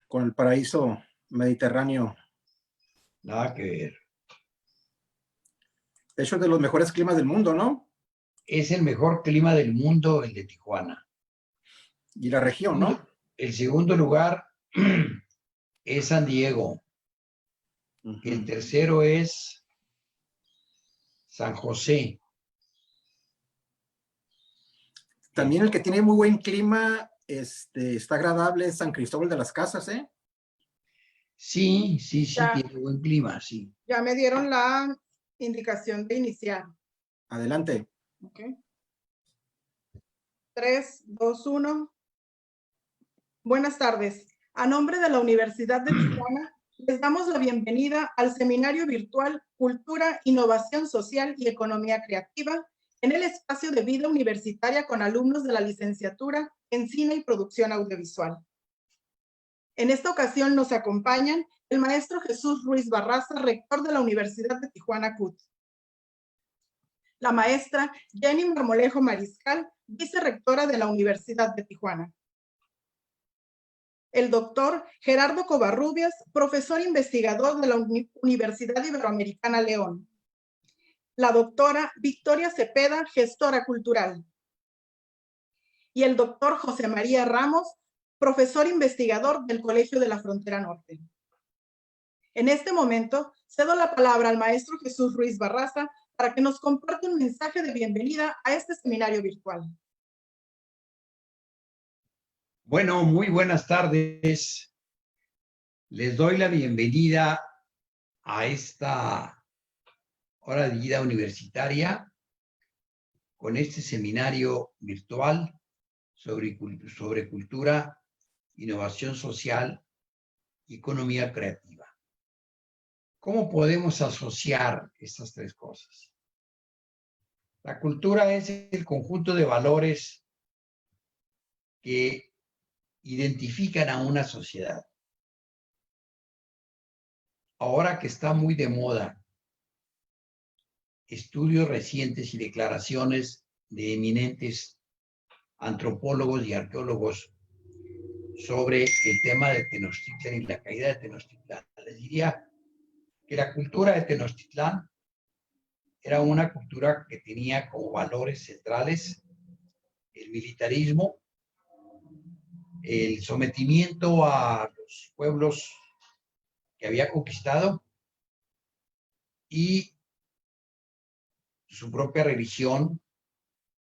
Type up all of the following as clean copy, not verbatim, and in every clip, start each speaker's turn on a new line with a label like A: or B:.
A: con el paraíso mediterráneo.
B: Nada que ver.
A: De hecho, es de los mejores climas del mundo, ¿no?
B: Es el mejor clima del mundo, el de Tijuana.
A: Y la región, ¿no?
B: El segundo lugar es San Diego. El tercero es San José.
A: También el que tiene muy buen clima, está agradable, es San Cristóbal de las Casas, ¿eh?
B: Sí,
C: Ya.
B: tiene buen clima, sí.
C: Ya me dieron la indicación de iniciar.
A: Adelante.
C: Ok. 3, 2, 1. Buenas tardes. A nombre de la Universidad de Tijuana, les damos la bienvenida al seminario virtual Cultura, Innovación Social y Economía Creativa en el espacio de vida universitaria con alumnos de la licenciatura en Cine y Producción Audiovisual. En esta ocasión nos acompañan el maestro Jesús Ruiz Barraza, rector de la Universidad de Tijuana CUT. La maestra Jenny Marmolejo Mariscal, vicerrectora de la Universidad de Tijuana. El doctor Gerardo Covarrubias, profesor investigador de la Universidad Iberoamericana León. La doctora Victoria Cepeda, gestora cultural. Y el doctor José María Ramos, profesor investigador del Colegio de la Frontera Norte. En este momento, cedo la palabra al maestro Jesús Ruiz Barraza para que nos comparta un mensaje de bienvenida a este seminario virtual.
B: Bueno, muy buenas tardes. Les doy la bienvenida a esta hora de vida universitaria con este seminario virtual sobre cultura, innovación social y economía creativa. ¿Cómo podemos asociar estas tres cosas? La cultura es el conjunto de valores que identifican a una sociedad. Ahora que está muy de moda estudios recientes y declaraciones de eminentes antropólogos y arqueólogos sobre el tema de Tenochtitlán y la caída de Tenochtitlán, les diría que la cultura de Tenochtitlán era una cultura que tenía como valores centrales el militarismo, el sometimiento a los pueblos que había conquistado y su propia religión,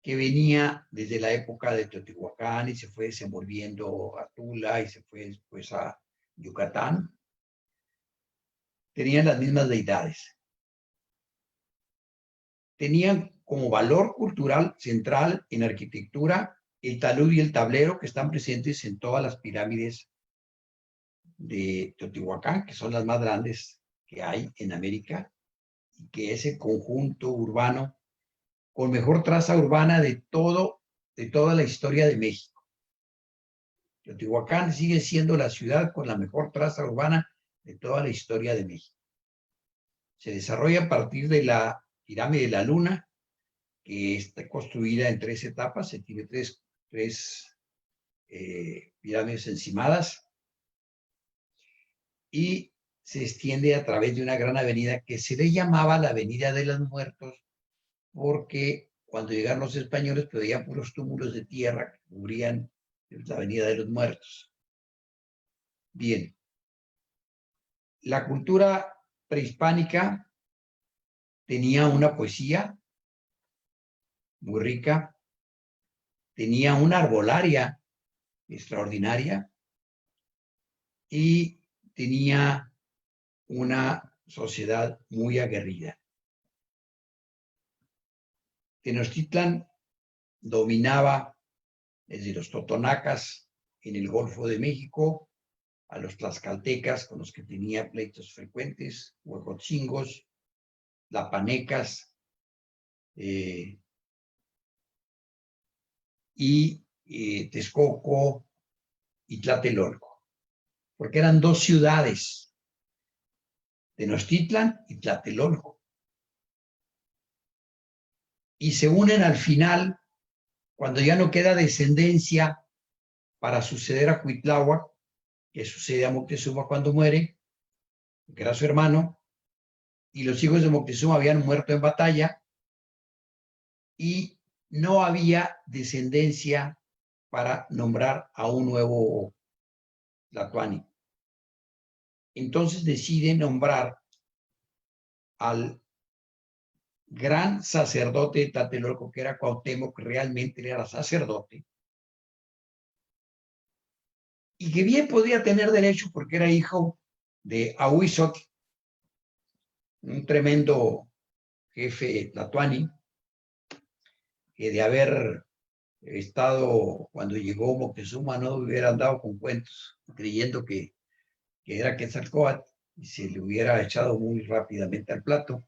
B: que venía desde la época de Teotihuacán y se fue desenvolviendo a Tula y se fue después a Yucatán. Tenían las mismas deidades. Tenían como valor cultural central en arquitectura el talud y el tablero, que están presentes en todas las pirámides de Teotihuacán, que son las más grandes que hay en América, y que es el conjunto urbano con mejor traza urbana de toda la historia de México. Teotihuacán sigue siendo la ciudad con la mejor traza urbana de toda la historia de México. Se desarrolla a partir de la pirámide de la Luna, que está construida en 3 etapas, se tiene tres pirámides encimadas, y se extiende a través de una gran avenida que se le llamaba la Avenida de los Muertos, porque cuando llegaron los españoles pues veían puros túmulos de tierra que cubrían la Avenida de los Muertos. Bien, la cultura prehispánica tenía una poesía muy rica, tenía una arbolaria extraordinaria y tenía una sociedad muy aguerrida. Tenochtitlan dominaba desde los totonacas en el Golfo de México a los tlaxcaltecas, con los que tenía pleitos frecuentes, huejotzingos, tlapanecas, y Texcoco y Tlatelolco, porque eran 2 ciudades, Tenochtitlan y Tlatelolco, y se unen al final cuando ya no queda descendencia para suceder a Cuitláhuac, que sucede a Moctezuma cuando muere, que era su hermano, y los hijos de Moctezuma habían muerto en batalla y no había descendencia para nombrar a un nuevo Tlatoani. Entonces decide nombrar al gran sacerdote de Tlatelolco, que era Cuauhtémoc, que realmente era sacerdote, y que bien podía tener derecho porque era hijo de Ahuizotl, un tremendo jefe tlatoani, que de haber estado cuando llegó Moctezuma no hubiera andado con cuentos, creyendo que era Quetzalcóatl, y se le hubiera echado muy rápidamente al plato.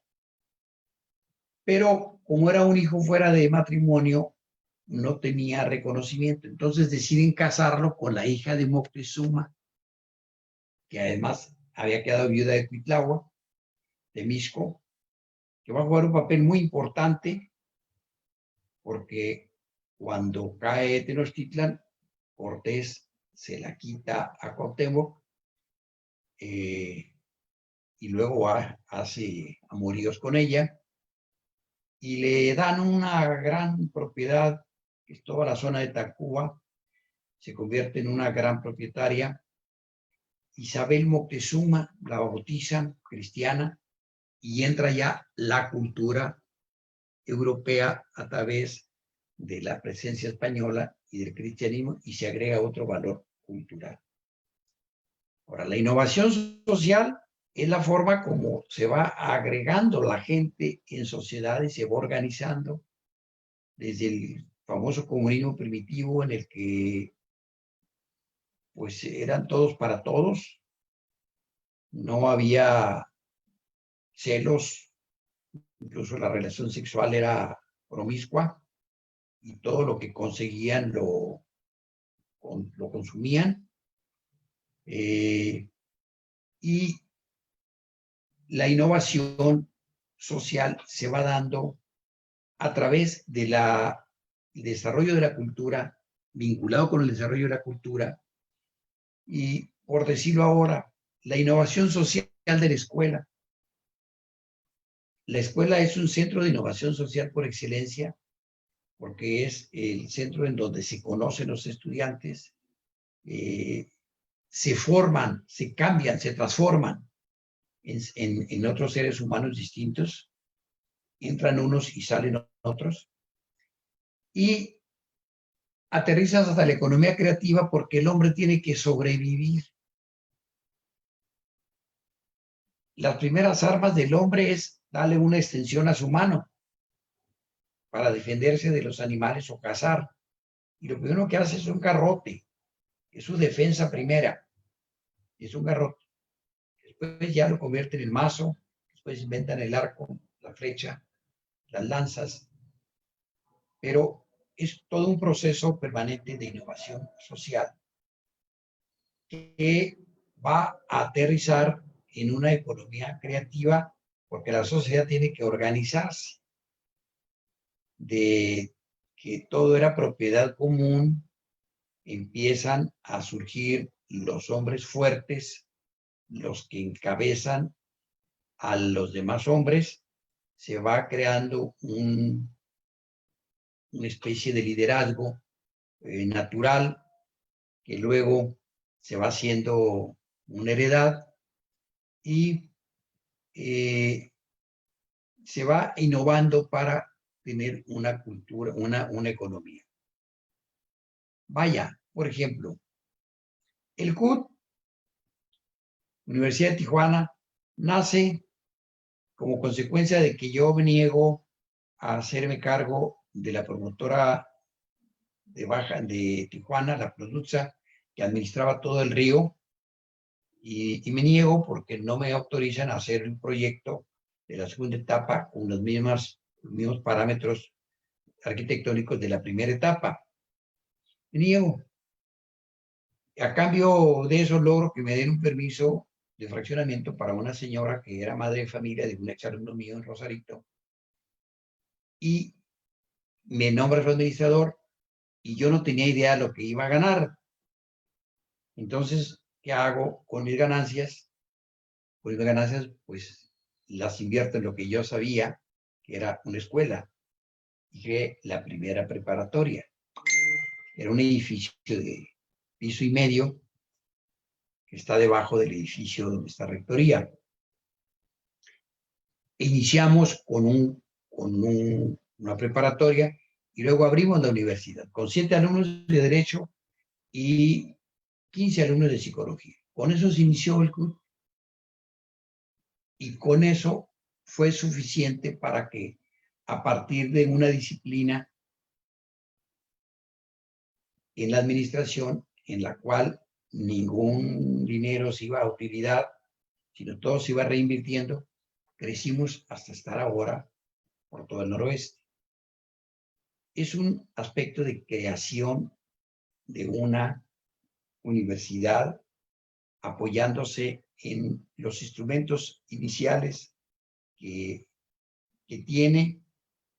B: Pero como era un hijo fuera de matrimonio, no tenía reconocimiento. Entonces deciden casarlo con la hija de Moctezuma, que además había quedado viuda de Cuitlahua, de Mixco, que va a jugar un papel muy importante porque cuando cae Tenochtitlan, Cortés se la quita a Cuauhtémoc y luego hace amoríos con ella y le dan una gran propiedad, que es toda la zona de Tacuba, se convierte en una gran propietaria. Isabel Moctezuma la bautizan cristiana y entra ya la cultura europea a través de la presencia española y del cristianismo y se agrega otro valor cultural. Ahora, la innovación social es la forma como se va agregando la gente en sociedad y se va organizando desde el famoso comunismo primitivo en el que pues eran todos para todos, no había celos, incluso la relación sexual era promiscua y todo lo que conseguían lo consumían. Y la innovación social se va dando a través del desarrollo de la cultura, vinculado con el desarrollo de la cultura, y por decirlo ahora, la innovación social de la escuela. La escuela es un centro de innovación social por excelencia, porque es el centro en donde se conocen los estudiantes, se forman, se cambian, se transforman en otros seres humanos distintos, entran unos y salen otros, y aterrizas hasta la economía creativa porque el hombre tiene que sobrevivir. Las primeras armas del hombre es darle una extensión a su mano para defenderse de los animales o cazar. Y lo primero que hace es un garrote, es su defensa primera, es un garrote. Después ya lo convierten en mazo, después inventan el arco, la flecha, las lanzas, pero es todo un proceso permanente de innovación social que va a aterrizar en una economía creativa porque la sociedad tiene que organizarse. De que todo era propiedad común, empiezan a surgir los hombres fuertes, los que encabezan a los demás hombres, se va creando una especie de liderazgo natural que luego se va haciendo una heredad y se va innovando para tener una cultura, una economía. Vaya, por ejemplo, el CUT, Universidad de Tijuana, nace como consecuencia de que yo me niego a hacerme cargo de la promotora de Tijuana, la Produza, que administraba todo el río, y me niego porque no me autorizan a hacer un proyecto de la segunda etapa con los mismos parámetros arquitectónicos de la primera etapa. Me niego. A cambio de eso logro que me den un permiso de fraccionamiento para una señora que era madre de familia de un exalumno mío en Rosarito y me nombra su administrador y yo no tenía idea de lo que iba a ganar. Entonces ¿qué hago con mis ganancias? Pues mis ganancias, pues las invierto en lo que yo sabía que era una escuela. Dije la primera preparatoria. Era un edificio de piso y medio que está debajo del edificio donde está rectoría. Iniciamos con una preparatoria y luego abrimos la universidad con 7 alumnos de Derecho y 15 alumnos de Psicología. Con eso se inició el club y con eso fue suficiente para que a partir de una disciplina en la administración en la cual ningún dinero se iba a utilidad, sino todo se iba reinvirtiendo, crecimos hasta estar ahora por todo el noroeste. Es un aspecto de creación de una universidad apoyándose en los instrumentos iniciales que tiene,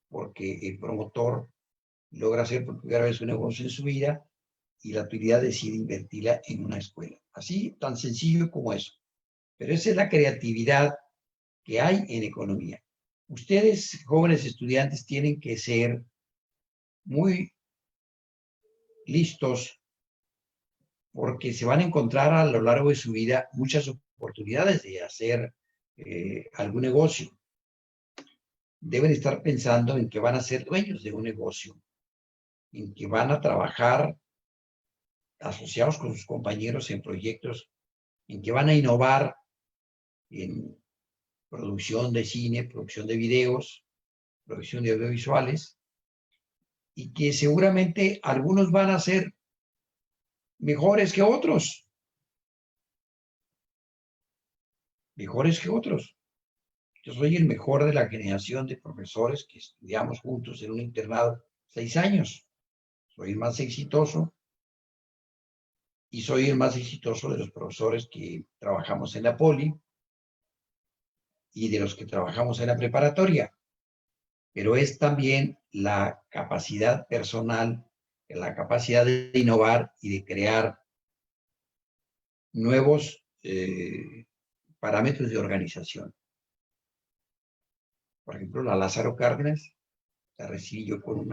B: porque el promotor logra hacer por primera vez un negocio en su vida y la autoridad decide invertirla en una escuela. Así, tan sencillo como eso. Pero esa es la creatividad que hay en economía. Ustedes, jóvenes estudiantes, tienen que ser muy listos porque se van a encontrar a lo largo de su vida muchas oportunidades de hacer algún negocio. Deben estar pensando en que van a ser dueños de un negocio, en que van a trabajar asociados con sus compañeros en proyectos, en que van a innovar en producción de cine, producción de videos, producción de audiovisuales, y que seguramente algunos van a ser mejores que otros, mejores que otros. Yo soy el mejor de la generación de profesores que estudiamos juntos en un internado 6 años. Soy el más exitoso y soy el más exitoso de los profesores que trabajamos en la poli y de los que trabajamos en la preparatoria. Pero es también la capacidad personal, la capacidad de innovar y de crear nuevos parámetros de organización. Por ejemplo, la Lázaro Cárdenas la recibí yo con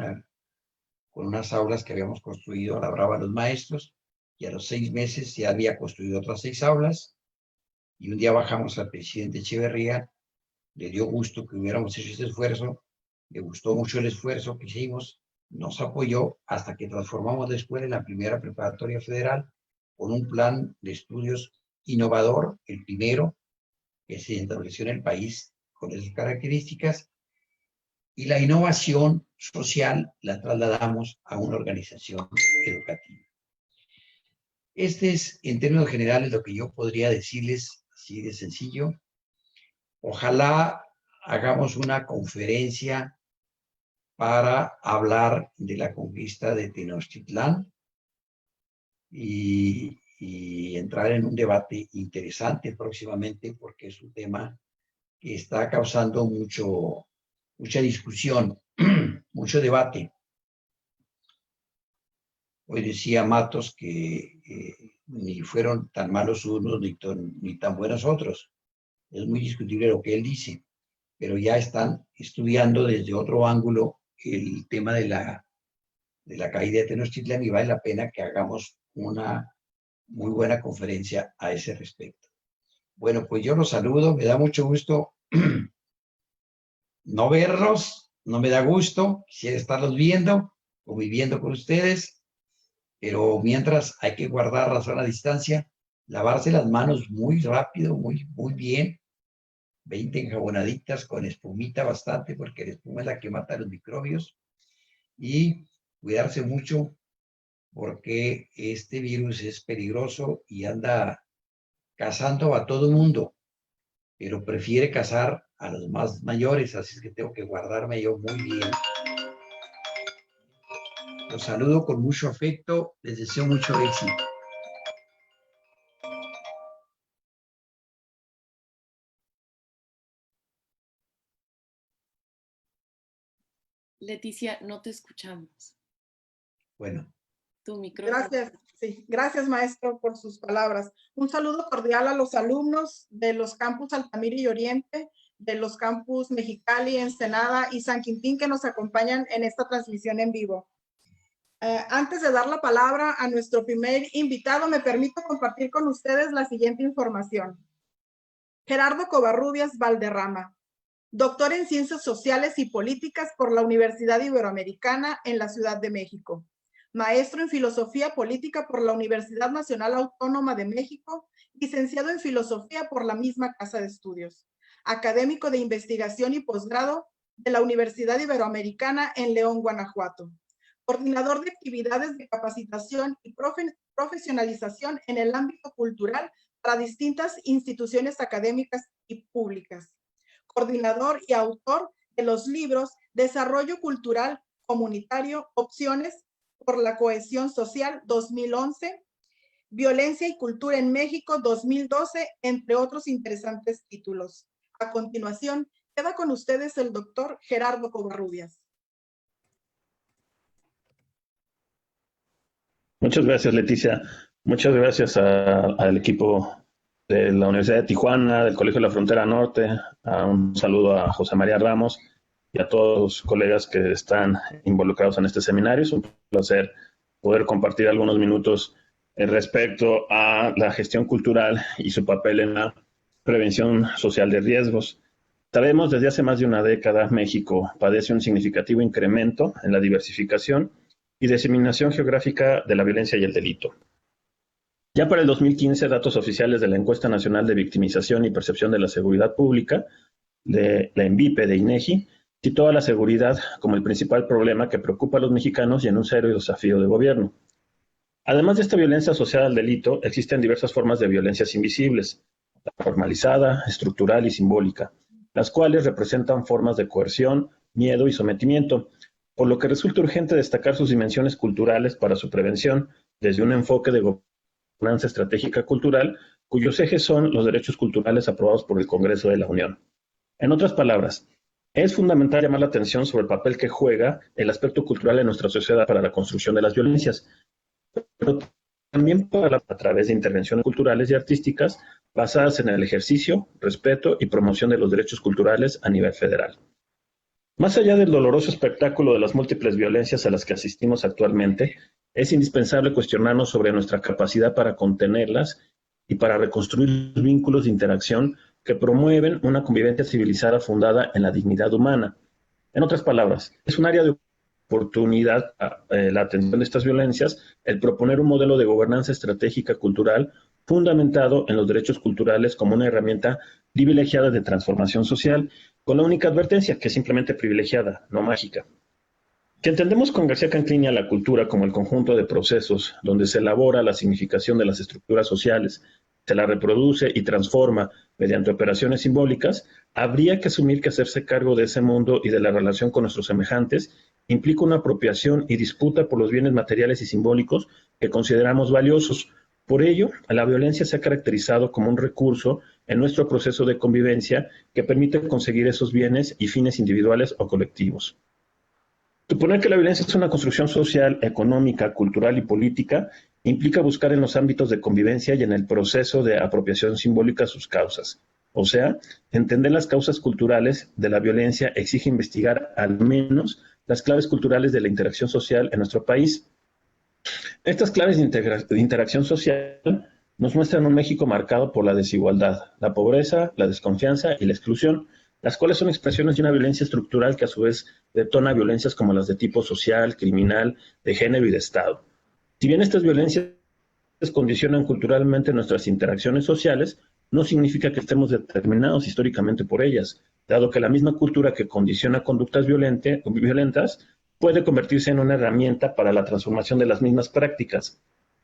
B: unas aulas que habíamos construido, labraban los maestros, y a los 6 meses ya había construido otras 6 aulas, y un día bajamos al presidente Echeverría, le dio gusto que hubiéramos hecho ese esfuerzo, le gustó mucho el esfuerzo que hicimos, nos apoyó hasta que transformamos la escuela en la primera preparatoria federal con un plan de estudios innovador, el primero que se estableció en el país con esas características, y la innovación social la trasladamos a una organización educativa. Este es, en términos generales, lo que yo podría decirles, así de sencillo. Ojalá hagamos una conferencia para hablar de la conquista de Tenochtitlán y entrar en un debate interesante próximamente, porque es un tema que está causando mucha discusión, mucho debate. Hoy decía Matos que ni fueron tan malos unos ni tan buenos otros. Es muy discutible lo que él dice, pero ya están estudiando desde otro ángulo el tema de la caída de Tenochtitlán y vale la pena que hagamos una muy buena conferencia a ese respecto. Bueno, pues yo los saludo, me da mucho gusto no verlos, no me da gusto, quisiera estarlos viendo, conviviendo con ustedes, pero mientras hay que guardar la sana distancia, lavarse las manos muy rápido, muy bien, 20 enjabonaditas con espumita bastante, porque la espuma es la que mata los microbios, y cuidarse mucho porque este virus es peligroso y anda cazando a todo el mundo, pero prefiere cazar a los más mayores, así es que tengo que guardarme yo muy bien. Los saludo con mucho afecto, les deseo mucho éxito.
D: Leticia, no te escuchamos.
B: Bueno,
D: Tu micrófono.
C: Gracias, sí, gracias maestro por sus palabras. Un saludo cordial a los alumnos de los campus Altamira y Oriente, de los campus Mexicali, Ensenada y San Quintín que nos acompañan en esta transmisión en vivo. Antes de dar la palabra a nuestro primer invitado, me permito compartir con ustedes la siguiente información. Gerardo Covarrubias Valderrama, doctor en Ciencias Sociales y Políticas por la Universidad Iberoamericana en la Ciudad de México. Maestro en Filosofía Política por la Universidad Nacional Autónoma de México, licenciado en Filosofía por la misma Casa de Estudios. Académico de Investigación y Posgrado de la Universidad Iberoamericana en León, Guanajuato. Coordinador de actividades de capacitación y profesionalización en el ámbito cultural para distintas instituciones académicas y públicas. Coordinador y autor de los libros Desarrollo Cultural Comunitario, Opciones por la Cohesión Social 2011, Violencia y Cultura en México 2012, entre otros interesantes títulos. A continuación, queda con ustedes el doctor Gerardo Covarrubias.
E: Muchas gracias, Leticia. Muchas gracias al equipo de la Universidad de Tijuana, del Colegio de la Frontera Norte. Un saludo a José María Ramos y a todos los colegas que están involucrados en este seminario. Es un placer poder compartir algunos minutos respecto a la gestión cultural y su papel en la prevención social de riesgos. Sabemos desde hace más de una década México padece un significativo incremento en la diversificación y diseminación geográfica de la violencia y el delito. Ya para el 2015, datos oficiales de la Encuesta Nacional de Victimización y Percepción de la Seguridad Pública, de la ENVIPE de INEGI, citó a la seguridad como el principal problema que preocupa a los mexicanos y en un serio desafío de gobierno. Además de esta violencia asociada al delito, existen diversas formas de violencias invisibles, la formalizada, estructural y simbólica, las cuales representan formas de coerción, miedo y sometimiento, por lo que resulta urgente destacar sus dimensiones culturales para su prevención desde un enfoque de gobernanza estratégica cultural, cuyos ejes son los derechos culturales aprobados por el Congreso de la Unión. En otras palabras, es fundamental llamar la atención sobre el papel que juega el aspecto cultural en nuestra sociedad para la construcción de las violencias, pero también a través de intervenciones culturales y artísticas basadas en el ejercicio, respeto y promoción de los derechos culturales a nivel federal. Más allá del doloroso espectáculo de las múltiples violencias a las que asistimos actualmente, es indispensable cuestionarnos sobre nuestra capacidad para contenerlas y para reconstruir vínculos de interacción que promueven una convivencia civilizada fundada en la dignidad humana. En otras palabras, es un área de oportunidad la atención de estas violencias, el proponer un modelo de gobernanza estratégica cultural fundamentado en los derechos culturales como una herramienta privilegiada de transformación social, con la única advertencia que es simplemente privilegiada, no mágica. Si entendemos con García Canclini a la cultura como el conjunto de procesos donde se elabora la significación de las estructuras sociales, se la reproduce y transforma mediante operaciones simbólicas, habría que asumir que hacerse cargo de ese mundo y de la relación con nuestros semejantes implica una apropiación y disputa por los bienes materiales y simbólicos que consideramos valiosos. Por ello, la violencia se ha caracterizado como un recurso en nuestro proceso de convivencia que permite conseguir esos bienes y fines individuales o colectivos. Suponer que la violencia es una construcción social, económica, cultural y política implica buscar en los ámbitos de convivencia y en el proceso de apropiación simbólica sus causas. O sea, entender las causas culturales de la violencia exige investigar al menos las claves culturales de la interacción social en nuestro país. Estas claves de interacción social nos muestran un México marcado por la desigualdad, la pobreza, la desconfianza y la exclusión, las cuales son expresiones de una violencia estructural que a su vez detona violencias como las de tipo social, criminal, de género y de Estado. Si bien estas violencias condicionan culturalmente nuestras interacciones sociales, no significa que estemos determinados históricamente por ellas, dado que la misma cultura que condiciona conductas violentas puede convertirse en una herramienta para la transformación de las mismas prácticas.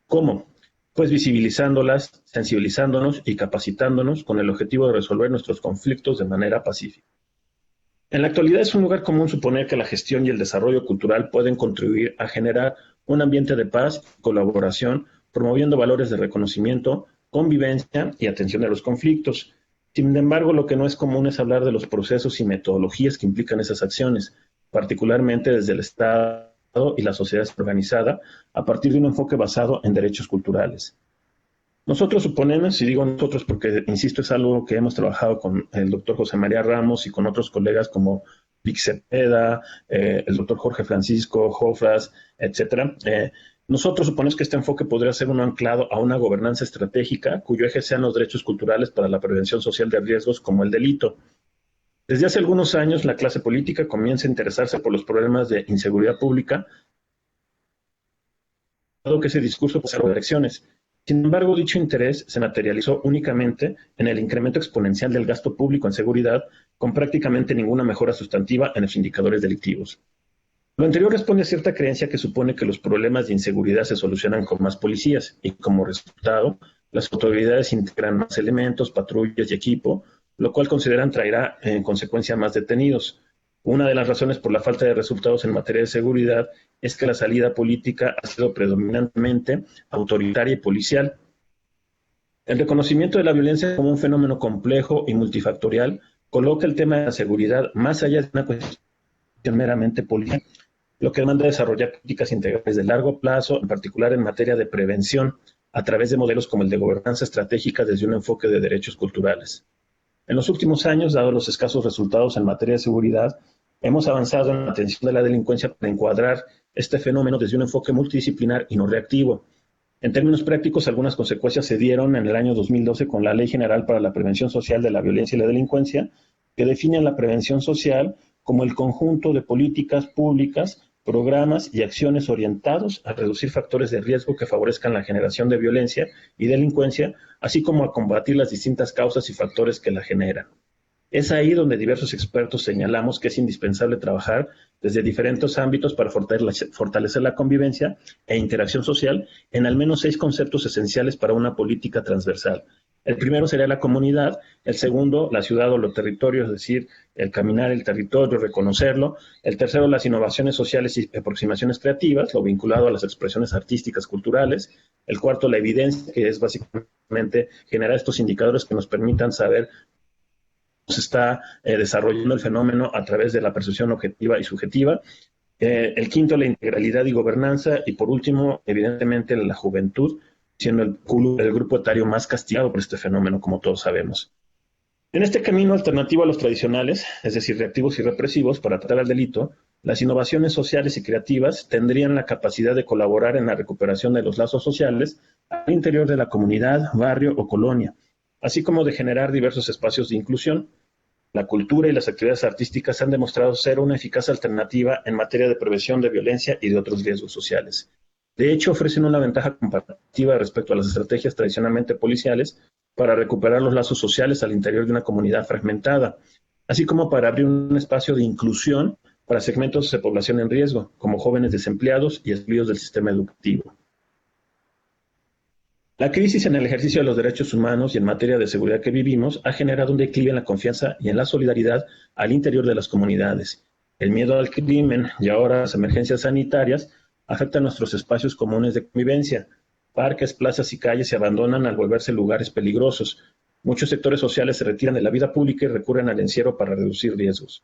E: ¿Cómo? Pues visibilizándolas, sensibilizándonos y capacitándonos con el objetivo de resolver nuestros conflictos de manera pacífica. En la actualidad es un lugar común suponer que la gestión y el desarrollo cultural pueden contribuir a generar un ambiente de paz y colaboración, promoviendo valores de reconocimiento, convivencia y atención a los conflictos. Sin embargo, lo que no es común es hablar de los procesos y metodologías que implican esas acciones, particularmente desde el Estado y la sociedad organizada a partir de un enfoque basado en derechos culturales. Nosotros suponemos, y digo nosotros porque, insisto, es algo que hemos trabajado con el doctor José María Ramos y con otros colegas como Vic Cepeda, el doctor Jorge Francisco, Jofras, etcétera. Nosotros suponemos que este enfoque podría ser uno anclado a una gobernanza estratégica cuyo eje sean los derechos culturales para la prevención social de riesgos como el delito. Desde hace algunos años, la clase política comienza a interesarse por los problemas de inseguridad pública, dado que ese discurso pasó a elecciones. Sin embargo, dicho interés se materializó únicamente en el incremento exponencial del gasto público en seguridad, con prácticamente ninguna mejora sustantiva en los indicadores delictivos. Lo anterior responde a cierta creencia que supone que los problemas de inseguridad se solucionan con más policías y, como resultado, las autoridades integran más elementos, patrullas y equipo, lo cual consideran traerá en consecuencia más detenidos. Una de las razones por la falta de resultados en materia de seguridad es que la salida política ha sido predominantemente autoritaria y policial. El reconocimiento de la violencia como un fenómeno complejo y multifactorial coloca el tema de la seguridad más allá de una cuestión meramente policial, lo que demanda desarrollar políticas integrales de largo plazo, en particular en materia de prevención, a través de modelos como el de gobernanza estratégica desde un enfoque de derechos culturales. En los últimos años, dado los escasos resultados en materia de seguridad, hemos avanzado en la atención de la delincuencia para encuadrar este fenómeno desde un enfoque multidisciplinar y no reactivo. En términos prácticos, algunas consecuencias se dieron en el año 2012 con la Ley General para la Prevención Social de la Violencia y la Delincuencia, que define la prevención social como el conjunto de políticas públicas, programas y acciones orientados a reducir factores de riesgo que favorezcan la generación de violencia y delincuencia, así como a combatir las distintas causas y factores que la generan. Es ahí donde diversos expertos señalamos que es indispensable trabajar desde diferentes ámbitos para fortalecer la convivencia e interacción social en al menos 6 conceptos esenciales para una política transversal. El primero sería la comunidad, el segundo, la ciudad o los territorios, es decir, el caminar el territorio, reconocerlo. El tercero, las innovaciones sociales y aproximaciones creativas, lo vinculado a las expresiones artísticas, culturales. El cuarto, la evidencia, que es básicamente generar estos indicadores que nos permitan saber cómo se está desarrollando el fenómeno a través de la percepción objetiva y subjetiva. El quinto, la integralidad y gobernanza. Y por último, evidentemente, la juventud, siendo el grupo etario más castigado por este fenómeno, como todos sabemos. En este camino alternativo a los tradicionales, es decir, reactivos y represivos para tratar al delito, las innovaciones sociales y creativas tendrían la capacidad de colaborar en la recuperación de los lazos sociales al interior de la comunidad, barrio o colonia, así como de generar diversos espacios de inclusión. La cultura y las actividades artísticas han demostrado ser una eficaz alternativa en materia de prevención de violencia y de otros riesgos sociales. De hecho, ofrecen una ventaja comparativa respecto a las estrategias tradicionalmente policiales para recuperar los lazos sociales al interior de una comunidad fragmentada, así como para abrir un espacio de inclusión para segmentos de población en riesgo, como jóvenes desempleados y excluidos del sistema educativo. La crisis en el ejercicio de los derechos humanos y en materia de seguridad que vivimos ha generado un declive en la confianza y en la solidaridad al interior de las comunidades. El miedo al crimen y ahora las emergencias sanitarias afectan nuestros espacios comunes de convivencia. Parques, plazas y calles se abandonan al volverse lugares peligrosos. Muchos sectores sociales se retiran de la vida pública y recurren al encierro para reducir riesgos.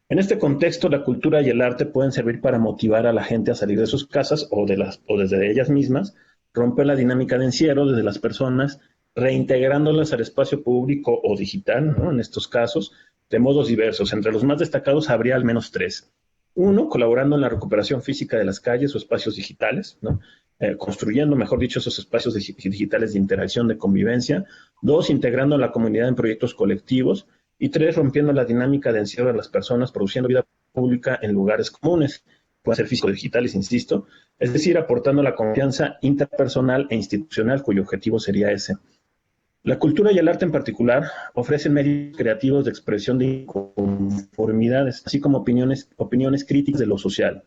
E: En este contexto, la cultura y el arte pueden servir para motivar a la gente a salir de sus casas o desde ellas mismas, romper la dinámica de encierro desde las personas, reintegrándolas al espacio público o digital, ¿no? En estos casos, de modos diversos. Entre los más destacados habría al menos 3. 1, colaborando en la recuperación física de las calles o espacios digitales, ¿no? Construyendo, mejor dicho, esos espacios digitales de interacción, de convivencia. 2, integrando a la comunidad en proyectos colectivos. Y 3, rompiendo la dinámica de encierro de las personas, produciendo vida pública en lugares comunes. Pueden ser físico-digitales, insisto, es decir, aportando la confianza interpersonal e institucional, cuyo objetivo sería ese. La cultura y el arte en particular ofrecen medios creativos de expresión de inconformidades, así como opiniones críticas de lo social.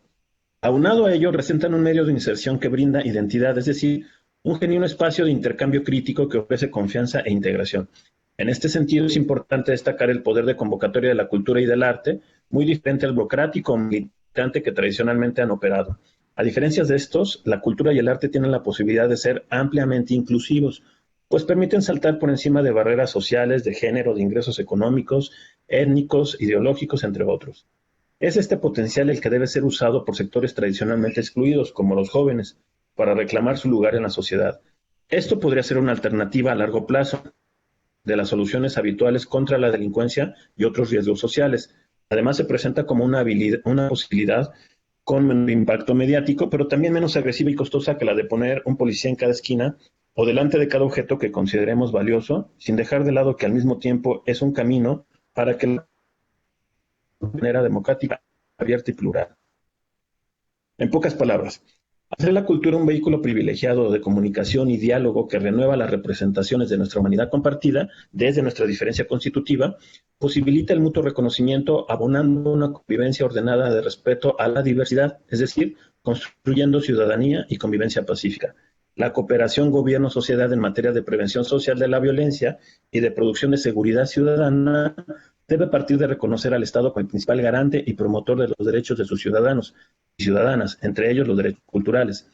E: Aunado a ello, presentan un medio de inserción que brinda identidad, es decir, un genuino espacio de intercambio crítico que ofrece confianza e integración. En este sentido, es importante destacar el poder de convocatoria de la cultura y del arte, muy diferente al burocrático o militante que tradicionalmente han operado. A diferencia de estos, la cultura y el arte tienen la posibilidad de ser ampliamente inclusivos, pues permiten saltar por encima de barreras sociales, de género, de ingresos económicos, étnicos, ideológicos, entre otros. Es este potencial el que debe ser usado por sectores tradicionalmente excluidos, como los jóvenes, para reclamar su lugar en la sociedad. Esto podría ser una alternativa a largo plazo de las soluciones habituales contra la delincuencia y otros riesgos sociales. Además, se presenta como una posibilidad con menor impacto mediático, pero también menos agresiva y costosa que la de poner un policía en cada esquina o delante de cada objeto que consideremos valioso, sin dejar de lado que al mismo tiempo es un camino para que la manera democrática, abierta y plural. En pocas palabras, hacer la cultura un vehículo privilegiado de comunicación y diálogo que renueva las representaciones de nuestra humanidad compartida desde nuestra diferencia constitutiva, posibilita el mutuo reconocimiento abonando una convivencia ordenada de respeto a la diversidad, es decir, construyendo ciudadanía y convivencia pacífica. La cooperación gobierno-sociedad en materia de prevención social de la violencia y de producción de seguridad ciudadana debe partir de reconocer al Estado como el principal garante y promotor de los derechos de sus ciudadanos y ciudadanas, entre ellos los derechos culturales.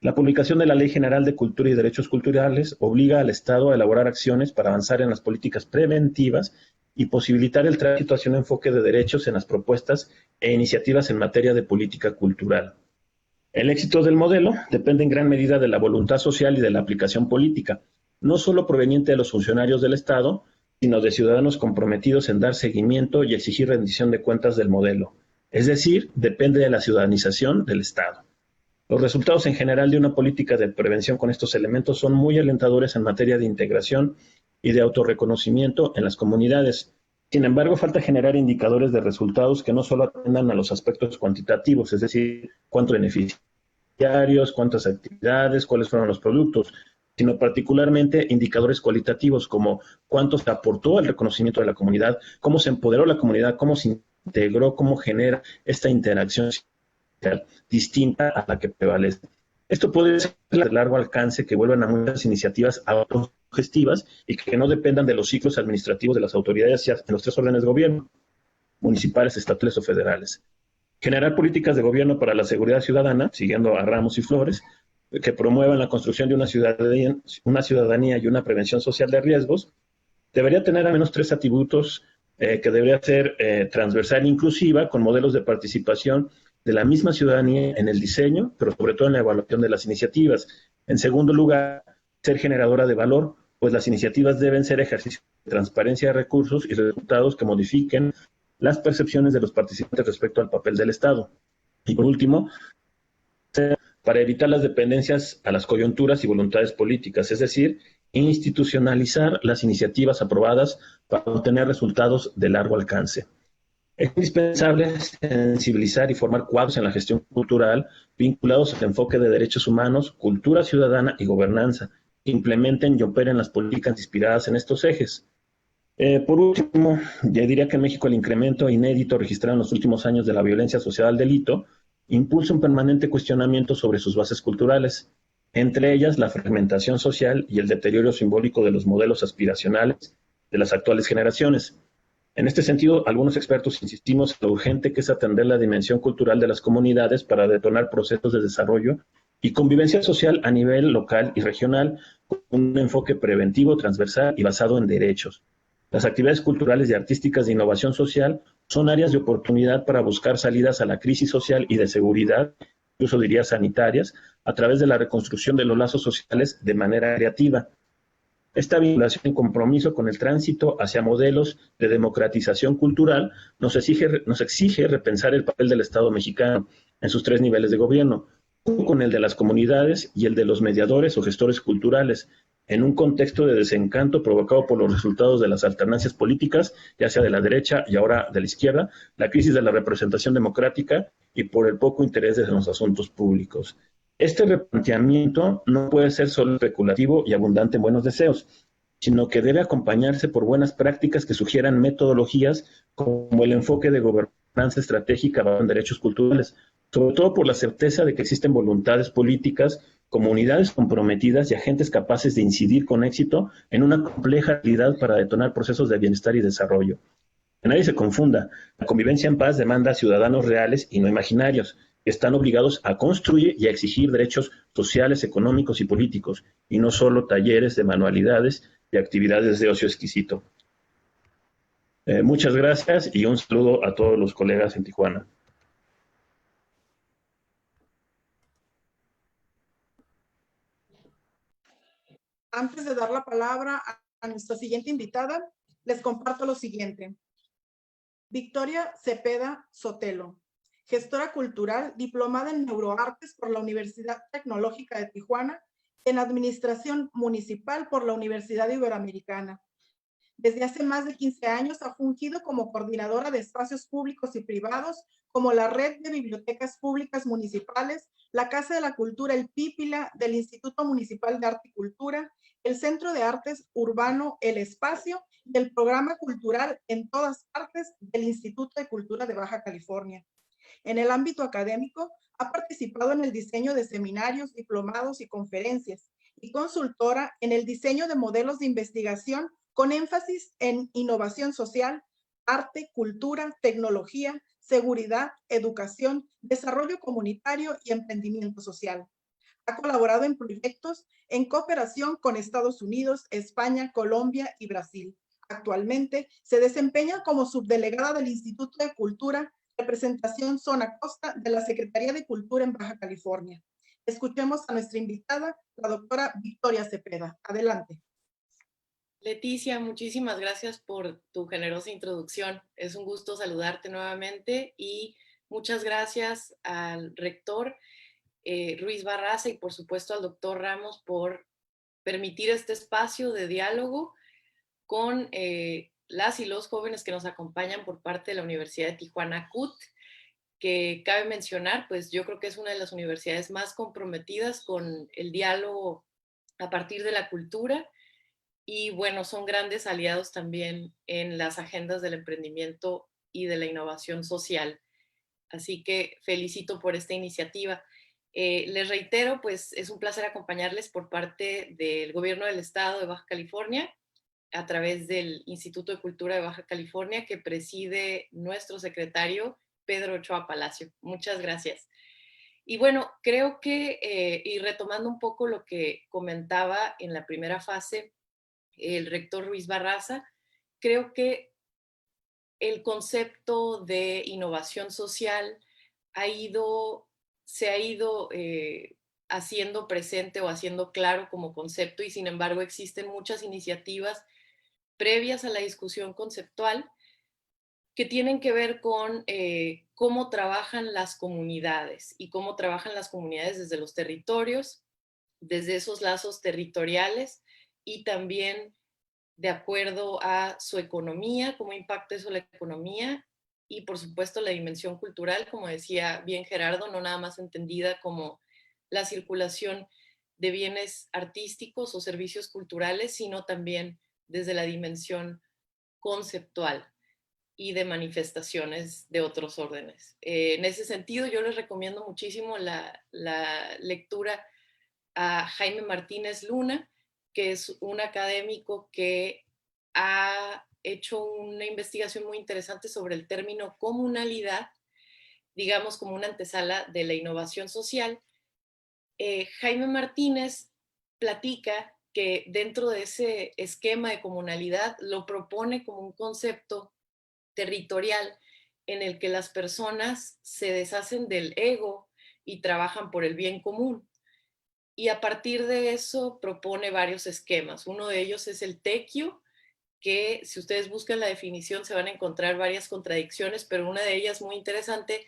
E: La publicación de la Ley General de Cultura y Derechos Culturales obliga al Estado a elaborar acciones para avanzar en las políticas preventivas y posibilitar el tránsito hacia un enfoque de derechos en las propuestas e iniciativas en materia de política cultural. El éxito del modelo depende en gran medida de la voluntad social y de la aplicación política, no solo proveniente de los funcionarios del Estado, sino de ciudadanos comprometidos en dar seguimiento y exigir rendición de cuentas del modelo. Es decir, depende de la ciudadanización del Estado. Los resultados en general de una política de prevención con estos elementos son muy alentadores en materia de integración y de autorreconocimiento en las comunidades. Sin embargo, falta generar indicadores de resultados que no solo atiendan a los aspectos cuantitativos, es decir, cuántos beneficiarios, cuántas actividades, cuáles fueron los productos, sino particularmente indicadores cualitativos como cuánto se aportó al reconocimiento de la comunidad, cómo se empoderó la comunidad, cómo se integró, cómo genera esta interacción social distinta a la que prevalece. Esto puede ser de largo alcance que vuelvan a muchas iniciativas autogestivas y que no dependan de los ciclos administrativos de las autoridades en los tres órdenes de gobierno, municipales, estatales o federales. Generar políticas de gobierno para la seguridad ciudadana, siguiendo a Ramos y Flores, que promuevan la construcción de una ciudadanía y una prevención social de riesgos, debería tener al menos 3 atributos que debería ser transversal e inclusiva, con modelos de participación de la misma ciudadanía en el diseño, pero sobre todo en la evaluación de las iniciativas. En segundo lugar, ser generadora de valor, pues las iniciativas deben ser ejercicios de transparencia de recursos y resultados que modifiquen las percepciones de los participantes respecto al papel del Estado. Y por último, para evitar las dependencias a las coyunturas y voluntades políticas, es decir, institucionalizar las iniciativas aprobadas para obtener resultados de largo alcance. Es indispensable sensibilizar y formar cuadros en la gestión cultural vinculados al enfoque de derechos humanos, cultura ciudadana y gobernanza, que implementen y operen las políticas inspiradas en estos ejes. Por último, ya diría que en México el incremento inédito registrado en los últimos años de la violencia asociada al delito impulsa un permanente cuestionamiento sobre sus bases culturales, entre ellas la fragmentación social y el deterioro simbólico de los modelos aspiracionales de las actuales generaciones. En este sentido, algunos expertos insistimos en lo urgente que es atender la dimensión cultural de las comunidades para detonar procesos de desarrollo y convivencia social a nivel local y regional, con un enfoque preventivo, transversal y basado en derechos. Las actividades culturales y artísticas de innovación social son áreas de oportunidad para buscar salidas a la crisis social y de seguridad, incluso diría sanitarias, a través de la reconstrucción de los lazos sociales de manera creativa. Esta vinculación y compromiso con el tránsito hacia modelos de democratización cultural nos exige repensar el papel del Estado mexicano en sus 3 niveles de gobierno, con el de las comunidades y el de los mediadores o gestores culturales, en un contexto de desencanto provocado por los resultados de las alternancias políticas, ya sea de la derecha y ahora de la izquierda, la crisis de la representación democrática y por el poco interés en los asuntos públicos. Este replanteamiento no puede ser solo especulativo y abundante en buenos deseos, sino que debe acompañarse por buenas prácticas que sugieran metodologías como el enfoque de gobernanza estratégica en derechos culturales, sobre todo por la certeza de que existen voluntades políticas, comunidades comprometidas y agentes capaces de incidir con éxito en una compleja realidad para detonar procesos de bienestar y desarrollo. Que nadie se confunda, la convivencia en paz demanda a ciudadanos reales y no imaginarios, que están obligados a construir y a exigir derechos sociales, económicos y políticos, y no solo talleres de manualidades y actividades de ocio exquisito. Muchas gracias y un saludo a todos los colegas en Tijuana.
C: Antes de dar la palabra a nuestra siguiente invitada, les comparto lo siguiente. Victoria Cepeda Sotelo, gestora cultural, diplomada en neuroartes por la Universidad Tecnológica de Tijuana, en administración municipal por la Universidad Iberoamericana. Desde hace más de 15 años ha fungido como coordinadora de espacios públicos y privados, como la Red de Bibliotecas Públicas Municipales, la Casa de la Cultura El Pípila del Instituto Municipal de Arte y Cultura, el Centro de Artes Urbano El Espacio y el Programa Cultural en Todas Partes del Instituto de Cultura de Baja California. En el ámbito académico, ha participado en el diseño de seminarios, diplomados y conferencias, y consultora en el diseño de modelos de investigación con énfasis en innovación social, arte, cultura, tecnología, seguridad, educación, desarrollo comunitario y emprendimiento social. Ha colaborado en proyectos en cooperación con Estados Unidos, España, Colombia y Brasil. Actualmente se desempeña como subdelegada del Instituto de Cultura, representación Zona Costa de la Secretaría de Cultura en Baja California. Escuchemos a nuestra invitada, la doctora Victoria Cepeda. Adelante.
D: Leticia, muchísimas gracias por tu generosa introducción. Es un gusto saludarte nuevamente y muchas gracias al rector Ruiz Barraza y por supuesto al doctor Ramos por permitir este espacio de diálogo con las y los jóvenes que nos acompañan por parte de la Universidad de Tijuana CUT, que cabe mencionar, pues yo creo que es una de las universidades más comprometidas con el diálogo a partir de la cultura. Y bueno, son grandes aliados también en las agendas del emprendimiento y de la innovación social. Así que felicito por esta iniciativa. Les reitero, pues es un placer acompañarles por parte del Gobierno del Estado de Baja California, a través del Instituto de Cultura de Baja California, que preside nuestro secretario Pedro Ochoa Palacio. Muchas gracias. Y bueno, creo que, y retomando un poco lo que comentaba en la primera fase, el rector Ruiz Barraza, creo que el concepto de innovación social se ha ido haciendo presente o haciendo claro como concepto, y sin embargo existen muchas iniciativas previas a la discusión conceptual que tienen que ver con cómo trabajan las comunidades y cómo trabajan las comunidades desde los territorios, desde esos lazos territoriales, y también de acuerdo a su economía, cómo impacta eso la economía, y por supuesto la dimensión cultural, como decía bien Gerardo, no nada más entendida como la circulación de bienes artísticos o servicios culturales, sino también desde la dimensión conceptual y de manifestaciones de otros órdenes. En ese sentido, yo les recomiendo muchísimo la lectura a Jaime Martínez Luna, que es un académico que ha hecho una investigación muy interesante sobre el término comunalidad, digamos como una antesala de la innovación social. Jaime Martínez platica que dentro de ese esquema de comunalidad lo propone como un concepto territorial en el que las personas se deshacen del ego y trabajan por el bien común. Y a partir de eso propone varios esquemas. Uno de ellos es el tequio, que si ustedes buscan la definición se van a encontrar varias contradicciones, pero una de ellas muy interesante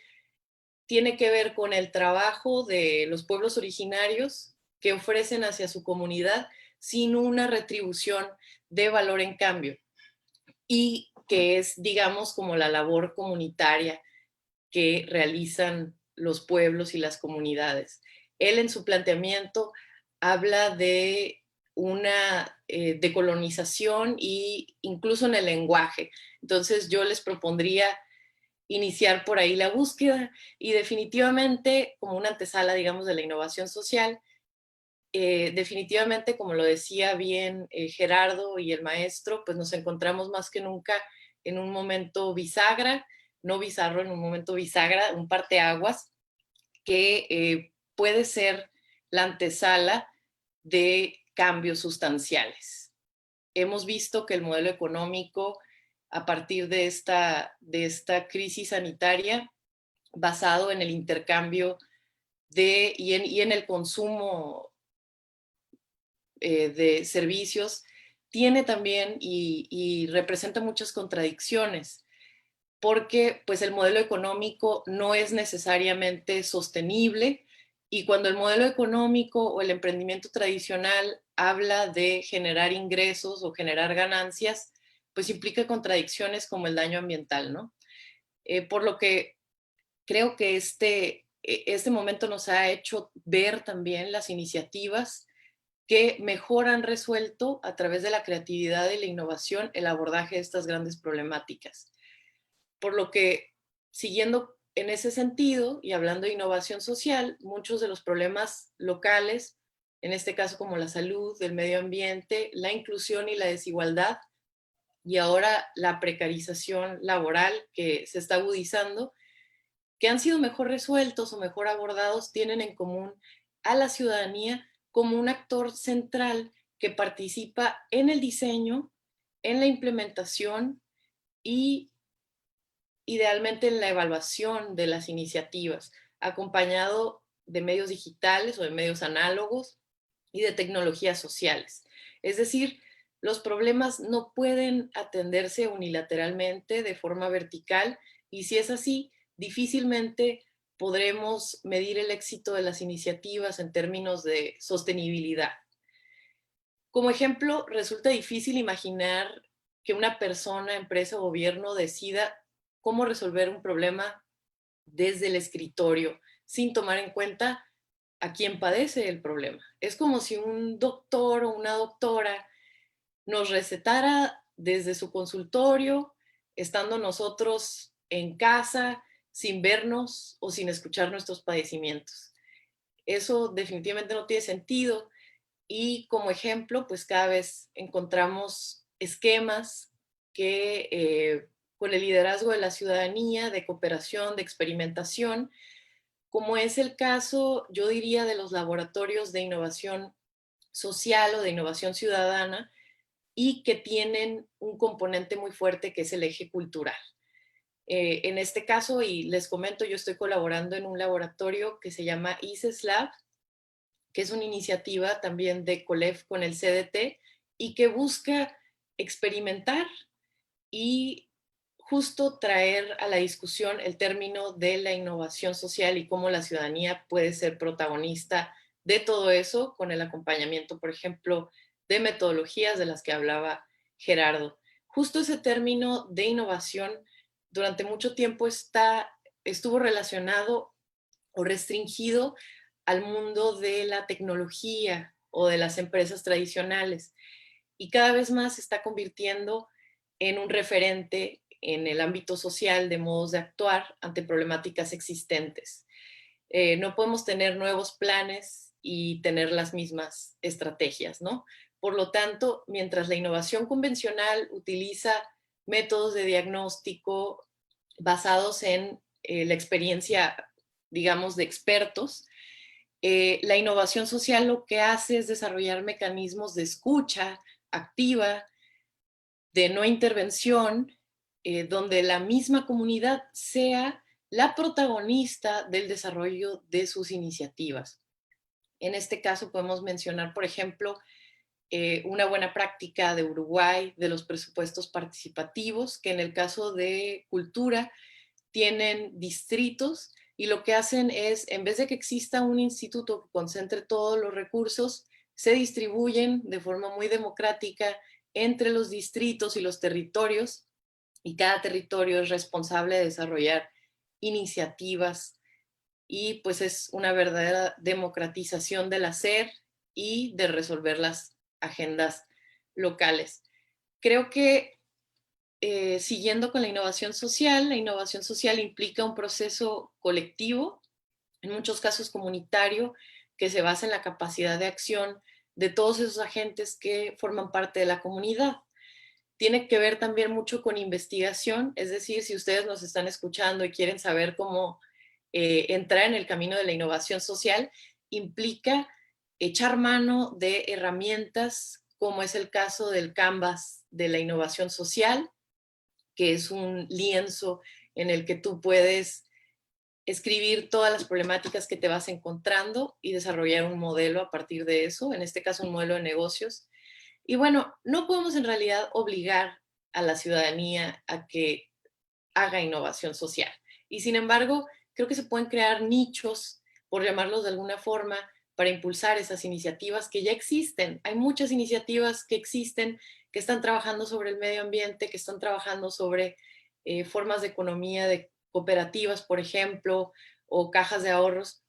D: tiene que ver con el trabajo de los pueblos originarios que ofrecen hacia su comunidad sin una retribución de valor en cambio, y que es, digamos, como la labor comunitaria que realizan los pueblos y las comunidades. Él en su planteamiento habla de una decolonización y incluso en el lenguaje. Entonces yo les propondría iniciar por ahí la búsqueda, y definitivamente como una antesala, digamos, de la innovación social, definitivamente, como lo decía bien Gerardo y el maestro, pues nos encontramos más que nunca en un momento bisagra, no bizarro, en un momento bisagra, un parteaguas, que puede ser la antesala de cambios sustanciales. Hemos visto que el modelo económico a partir de esta crisis sanitaria, basado en el intercambio y en el consumo de servicios, tiene también y representa muchas contradicciones, porque pues el modelo económico no es necesariamente sostenible, y cuando el modelo económico o el emprendimiento tradicional habla de generar ingresos o generar ganancias, pues implica contradicciones como el daño ambiental, ¿no? Por lo que creo que este momento nos ha hecho ver también las iniciativas que mejor han resuelto a través de la creatividad y la innovación el abordaje de estas grandes problemáticas. Por lo que, siguiendo en ese sentido y hablando de innovación social, muchos de los problemas locales, en este caso como la salud, el medio ambiente, la inclusión y la desigualdad, y ahora la precarización laboral que se está agudizando, que han sido mejor resueltos o mejor abordados, tienen en común a la ciudadanía como un actor central que participa en el diseño, en la implementación y idealmente en la evaluación de las iniciativas, acompañado de medios digitales o de medios análogos y de tecnologías sociales. Es decir, los problemas no pueden atenderse unilateralmente de forma vertical, y si es así, difícilmente podremos medir el éxito de las iniciativas en términos de sostenibilidad. Como ejemplo, resulta difícil imaginar que una persona, empresa o gobierno decida cómo resolver un problema desde el escritorio sin tomar en cuenta a quién padece el problema. Es como si un doctor o una doctora nos recetara desde su consultorio, estando nosotros en casa, sin vernos o sin escuchar nuestros padecimientos. Eso definitivamente no tiene sentido, y como ejemplo, pues cada vez encontramos esquemas que con el liderazgo de la ciudadanía, de cooperación, de experimentación, como es el caso, yo diría, de los laboratorios de innovación social o de innovación ciudadana, y que tienen un componente muy fuerte que es el eje cultural. En este caso, y les comento, yo estoy colaborando en un laboratorio que se llama ICES Lab, que es una iniciativa también de COLEF con el CDT y que busca experimentar y justo traer a la discusión el término de la innovación social y cómo la ciudadanía puede ser protagonista de todo eso, con el acompañamiento, por ejemplo, de metodologías de las que hablaba Gerardo. Justo ese término de innovación durante mucho tiempo estuvo relacionado o restringido al mundo de la tecnología o de las empresas tradicionales, y cada vez más se está convirtiendo en un referente en el ámbito social de modos de actuar ante problemáticas existentes. No podemos tener nuevos planes y tener las mismas estrategias, ¿no? Por lo tanto, mientras la innovación convencional utiliza métodos de diagnóstico basados en la experiencia, digamos, de expertos, la innovación social lo que hace es desarrollar mecanismos de escucha activa, de no intervención, donde la misma comunidad sea la protagonista del desarrollo de sus iniciativas. En este caso podemos mencionar, por ejemplo, una buena práctica de Uruguay de los presupuestos participativos, que en el caso de cultura tienen distritos, y lo que hacen es, en vez de que exista un instituto que concentre todos los recursos, se distribuyen de forma muy democrática entre los distritos y los territorios, y cada territorio es responsable de desarrollar iniciativas, y pues es una verdadera democratización del hacer y de resolver las agendas locales. Creo que siguiendo con la innovación social implica un proceso colectivo, en muchos casos comunitario, que se basa en la capacidad de acción de todos esos agentes que forman parte de la comunidad. Tiene que ver también mucho con investigación, es decir, si ustedes nos están escuchando y quieren saber cómo entrar en el camino de la innovación social, implica echar mano de herramientas como es el caso del Canvas de la innovación social, que es un lienzo en el que tú puedes escribir todas las problemáticas que te vas encontrando y desarrollar un modelo a partir de eso, en este caso un modelo de negocios. Y bueno, no podemos en realidad obligar a la ciudadanía a que haga innovación social. Y sin embargo, creo que se pueden crear nichos, por llamarlos de alguna forma, para impulsar esas iniciativas que ya existen. Hay muchas iniciativas que existen, que están trabajando sobre el medio ambiente, que están trabajando sobre formas de economía, de cooperativas, por ejemplo, o cajas de ahorros,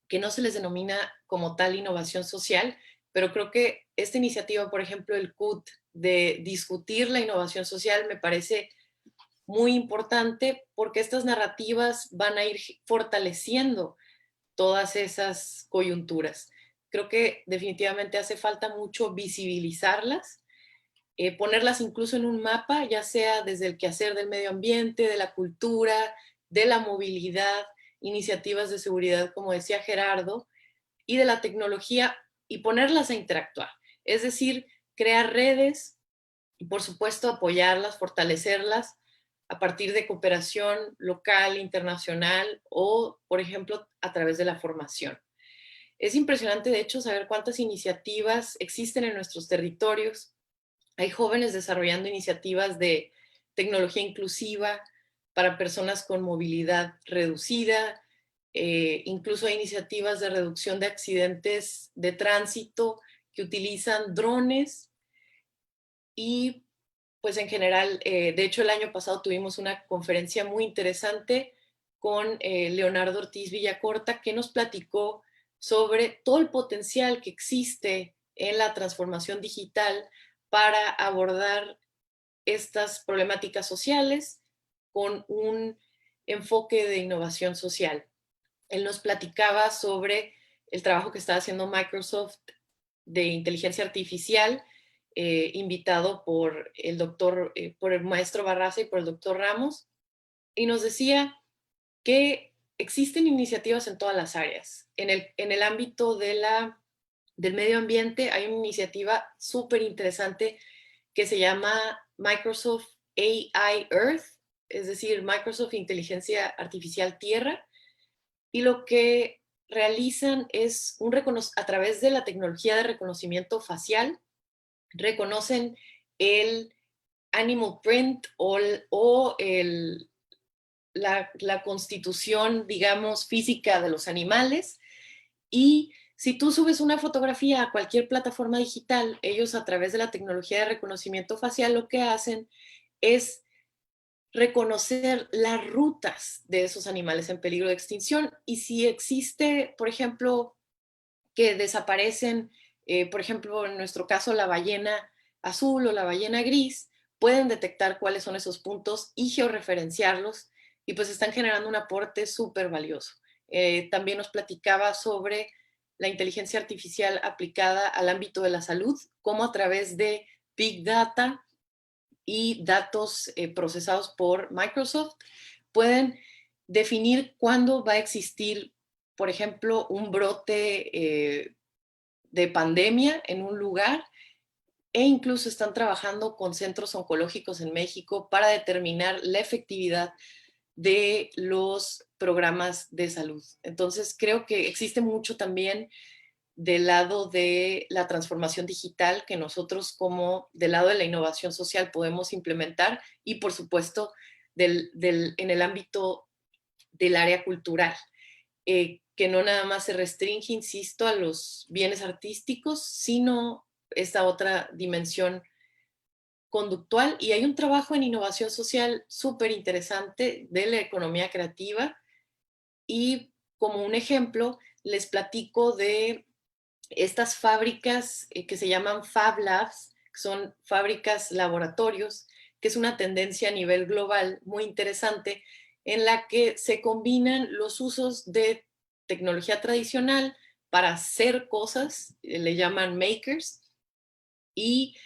D: que no se les denomina como tal innovación social, pero creo que esta iniciativa, por ejemplo, el CUT, de discutir la innovación social, me parece muy importante porque estas narrativas van a ir fortaleciendo todas esas coyunturas. Creo que definitivamente hace falta mucho visibilizarlas, ponerlas incluso en un mapa, ya sea desde el quehacer del medio ambiente, de la cultura, de la movilidad, iniciativas de seguridad, como decía Gerardo, y de la tecnología, y ponerlas a interactuar. Es decir, crear redes y, por supuesto, apoyarlas, fortalecerlas a partir de cooperación local, internacional o, por ejemplo, a través de la formación. Es impresionante, de hecho, saber cuántas iniciativas existen en nuestros territorios. Hay jóvenes desarrollando iniciativas de tecnología inclusiva para personas con movilidad reducida, incluso hay iniciativas de reducción de accidentes de tránsito que utilizan drones y pues en general, de hecho el año pasado tuvimos una conferencia muy interesante con Leonardo Ortiz Villacorta, que nos platicó sobre todo el potencial que existe en la transformación digital para abordar estas problemáticas sociales con un enfoque de innovación social. Él nos platicaba sobre el trabajo que está haciendo Microsoft de inteligencia artificial, invitado por por el maestro Barraza y por el doctor Ramos, y nos decía que existen iniciativas en todas las áreas. En el ámbito del medio ambiente hay una iniciativa súper interesante que se llama Microsoft AI Earth, es decir, Microsoft Inteligencia Artificial Tierra, y lo que realizan es a través de la tecnología de reconocimiento facial, reconocen el animal print o la constitución, digamos, física de los animales. Y si tú subes una fotografía a cualquier plataforma digital, ellos a través de la tecnología de reconocimiento facial lo que hacen es reconocer las rutas de esos animales en peligro de extinción. Y si existe, por ejemplo, que desaparecen, por ejemplo, en nuestro caso, la ballena azul o la ballena gris, pueden detectar cuáles son esos puntos y georreferenciarlos, y pues están generando un aporte súper valioso. También nos platicaba sobre la inteligencia artificial aplicada al ámbito de la salud, cómo a través de Big Data y datos procesados por Microsoft pueden definir cuándo va a existir, por ejemplo, un brote de pandemia en un lugar, e incluso están trabajando con centros oncológicos en México para determinar la efectividad de los programas de salud. Entonces, creo que existe mucho también del lado de la transformación digital que nosotros como del lado de la innovación social podemos implementar, y por supuesto en el ámbito del área cultural, que no nada más se restringe, insisto, a los bienes artísticos, sino esta otra dimensión conductual. Y hay un trabajo en innovación social súper interesante de la economía creativa, y como un ejemplo les platico de estas fábricas que se llaman Fab Labs, que son fábricas laboratorios, que es una tendencia a nivel global muy interesante, en la que se combinan los usos de tecnología tradicional para hacer cosas, le llaman makers, y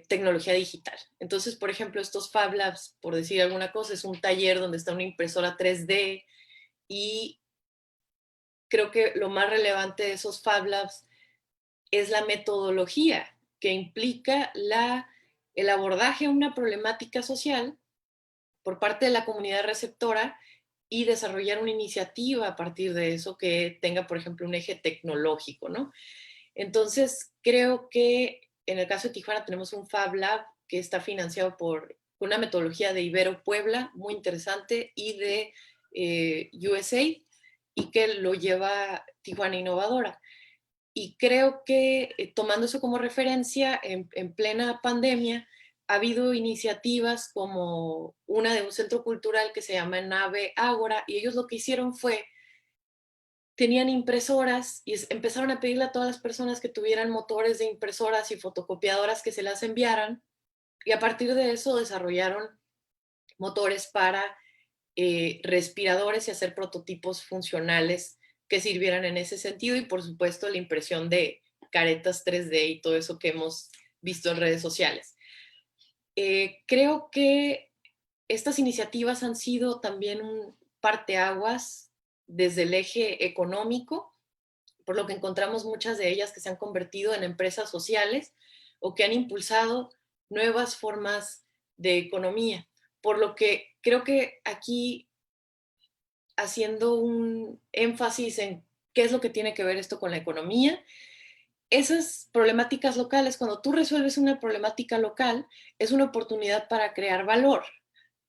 D: tecnología digital. Entonces, por ejemplo, estos Fab Labs, por decir alguna cosa, es un taller donde está una impresora 3D, y creo que lo más relevante de esos Fab Labs es la metodología que implica el abordaje a una problemática social por parte de la comunidad receptora y desarrollar una iniciativa a partir de eso que tenga, por ejemplo, un eje tecnológico, ¿no? Entonces, creo que en el caso de Tijuana tenemos un Fab Lab que está financiado por una metodología de Ibero Puebla, muy interesante, y de USA, y que lo lleva Tijuana Innovadora. Y creo que tomando eso como referencia, en plena pandemia, ha habido iniciativas como una de un centro cultural que se llama Nave Ágora, y ellos lo que hicieron fue, tenían impresoras y empezaron a pedirle a todas las personas que tuvieran motores de impresoras y fotocopiadoras que se las enviaran, y a partir de eso desarrollaron motores para respiradores y hacer prototipos funcionales que sirvieran en ese sentido, y por supuesto la impresión de caretas 3D y todo eso que hemos visto en redes sociales. Creo que estas iniciativas han sido también un parteaguas desde el eje económico, por lo que encontramos muchas de ellas que se han convertido en empresas sociales o que han impulsado nuevas formas de economía. Por lo que creo que aquí, haciendo un énfasis en qué es lo que tiene que ver esto con la economía, esas problemáticas locales, cuando tú resuelves una problemática local, es una oportunidad para crear valor.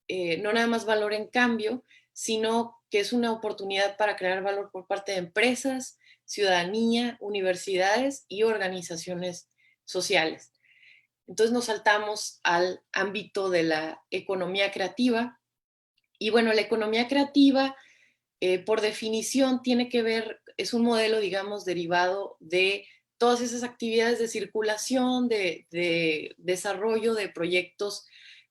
D: No nada más valor en cambio, sino que es una oportunidad para crear valor por parte de empresas, ciudadanía, universidades y organizaciones sociales. Entonces nos saltamos al ámbito de la economía creativa. Y bueno, la economía creativa, por definición, tiene que ver, es un modelo, digamos, derivado de todas esas actividades de circulación, de desarrollo de proyectos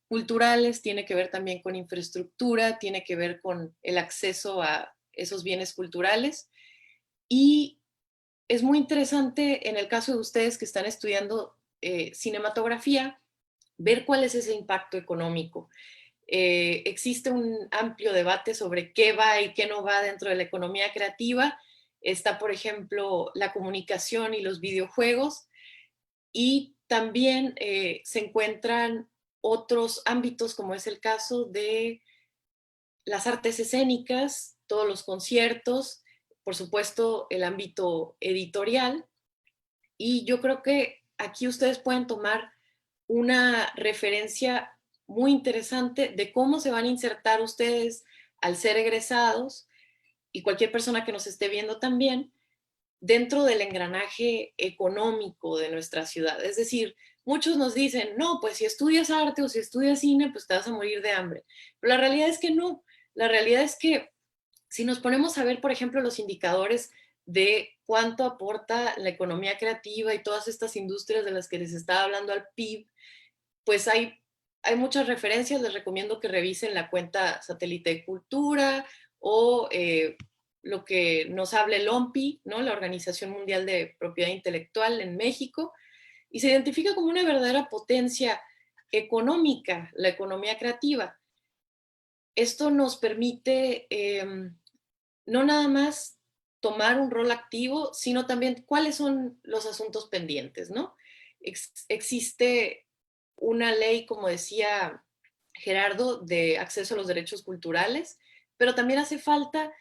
D: culturales, tiene que ver también con infraestructura, tiene que ver con el acceso a esos bienes culturales. Y es muy interesante en el caso de ustedes que están estudiando cinematografía, ver cuál es ese impacto económico. Existe un amplio debate sobre qué va y qué no va dentro de la economía creativa. Está, por ejemplo, la comunicación y los videojuegos, y también se encuentran otros ámbitos, como es el caso de las artes escénicas, todos los conciertos, por supuesto, el ámbito editorial. Y yo creo que aquí ustedes pueden tomar una referencia muy interesante de cómo se van a insertar ustedes al ser egresados, y cualquier persona que nos esté viendo también, dentro del engranaje económico de nuestra ciudad. Es decir, muchos nos dicen, no, pues si estudias arte o si estudias cine, pues te vas a morir de hambre. Pero la realidad es que no. La realidad es que si nos ponemos a ver, por ejemplo, los indicadores de cuánto aporta la economía creativa y todas estas industrias de las que les estaba hablando al PIB, pues hay muchas referencias. Les recomiendo que revisen la cuenta Satélite de Cultura o lo que nos habla el OMPI, ¿no? La Organización Mundial de Propiedad Intelectual en México, y se identifica como una verdadera potencia económica, la economía creativa. Esto nos permite no nada más tomar un rol activo, sino también cuáles son los asuntos pendientes, ¿no? Existe una ley, como decía Gerardo, de acceso a los derechos culturales, pero también hace falta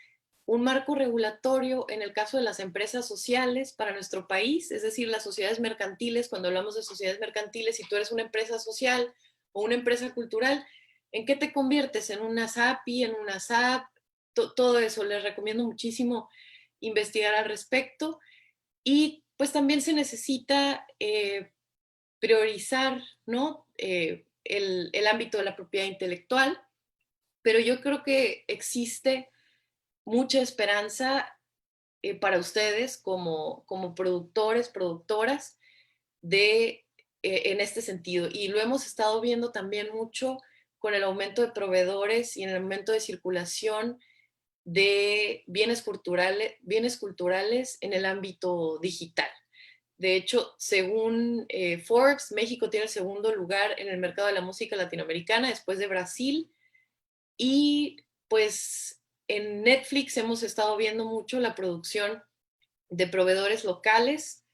D: un marco regulatorio en el caso de las empresas sociales para nuestro país, es decir, las sociedades mercantiles. Cuando hablamos de sociedades mercantiles, si tú eres una empresa social o una empresa cultural, ¿en qué te conviertes? ¿En una SAPI, en una SAP? Todo eso, les recomiendo muchísimo investigar al respecto. Y pues también se necesita priorizar, ¿no? El ámbito de la propiedad intelectual, pero yo creo que existe mucha esperanza para ustedes como productores, productoras, en este sentido. Y lo hemos estado viendo también mucho con el aumento de proveedores y en el aumento de circulación de bienes culturales en el ámbito digital. De hecho, según Forbes, México tiene el segundo lugar en el mercado de la música latinoamericana después de Brasil. Y pues en Netflix hemos estado viendo mucho la producción de proveedores locales,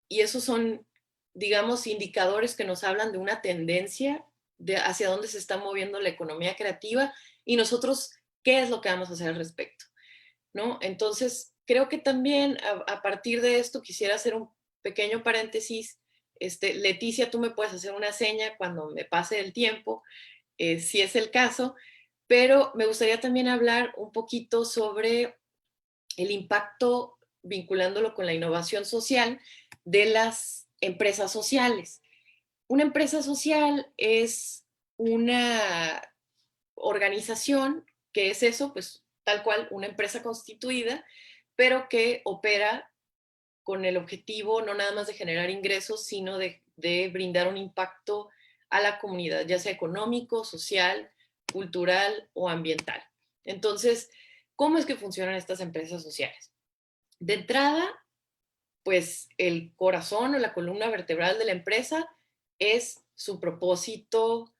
D: y esos son, digamos, indicadores que nos hablan de una tendencia de hacia dónde se está moviendo la economía creativa y nosotros qué es lo que vamos a hacer al respecto, ¿no? Entonces, creo que también a partir de esto quisiera hacer un pequeño paréntesis. Leticia, tú me puedes hacer una seña cuando me pase el tiempo, si es el caso, pero me gustaría también hablar un poquito sobre el impacto, vinculándolo con la innovación social, de las empresas sociales. Una empresa social es una organización que es eso, pues tal cual, una empresa constituida, pero que opera con el objetivo no nada más de generar ingresos, sino de brindar un impacto a la comunidad, ya sea económico, social, cultural o ambiental. Entonces, ¿cómo es que funcionan estas empresas sociales? De entrada, pues el corazón o la columna vertebral de la empresa es su propósito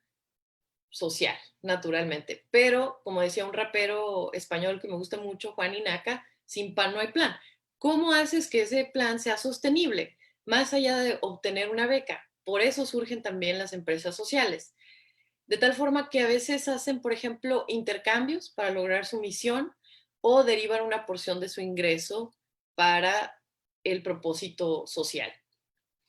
D: social, naturalmente. Pero, como decía un rapero español que me gusta mucho, Juan Inaca, sin pan no hay plan. ¿Cómo haces que ese plan sea sostenible? Más allá de obtener una beca. Por eso surgen también las empresas sociales. De tal forma que a veces hacen, por ejemplo, intercambios para lograr su misión o derivan una porción de su ingreso para el propósito social.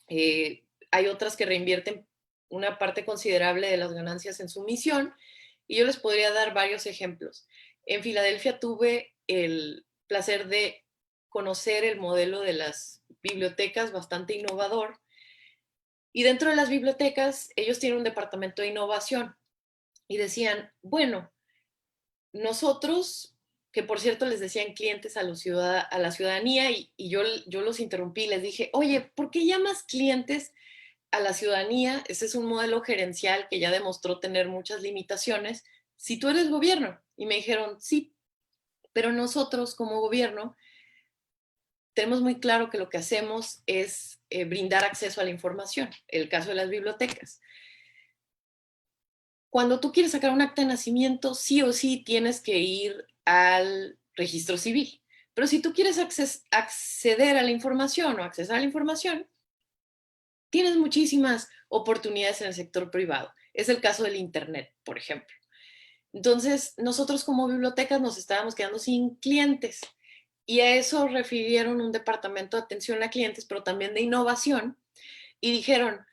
D: Hay otras que reinvierten una parte considerable de las ganancias en su misión y yo les podría dar varios ejemplos. En Filadelfia tuve el placer de conocer el modelo de las bibliotecas, bastante innovador, y dentro de las bibliotecas ellos tienen un departamento de innovación y decían, bueno, nosotros, que por cierto les decían clientes a la ciudadanía y yo los interrumpí, les dije, oye, ¿por qué llamas clientes a la ciudadanía? Ese es un modelo gerencial que ya demostró tener muchas limitaciones. Si tú eres gobierno. Y me dijeron, sí, pero nosotros como gobierno tenemos muy claro que lo que hacemos es brindar acceso a la información, el caso de las bibliotecas. Cuando tú quieres sacar un acta de nacimiento, sí o sí tienes que ir al registro civil. Pero si tú quieres acceder a la información o accesar a la información, tienes muchísimas oportunidades en el sector privado. Es el caso del Internet, por ejemplo. Entonces, nosotros como bibliotecas nos estábamos quedando sin clientes y a eso refirieron un departamento de atención a clientes, pero también de innovación, y dijeron,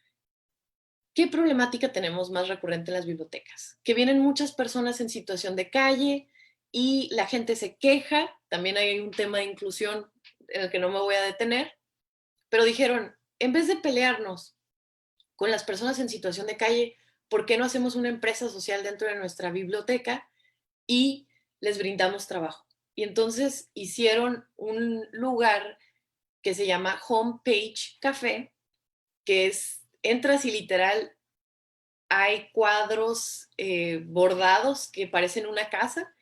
D: ¿qué problemática tenemos más recurrente en las bibliotecas? Que vienen muchas personas en situación de calle y la gente se queja. También hay un tema de inclusión en el que no me voy a detener, pero dijeron, en vez de pelearnos con las personas en situación de calle, ¿por qué no hacemos una empresa social dentro de nuestra biblioteca y les brindamos trabajo? Y entonces hicieron un lugar que se llama Homepage Café, que es, entras y literal hay cuadros bordados que parecen una casa,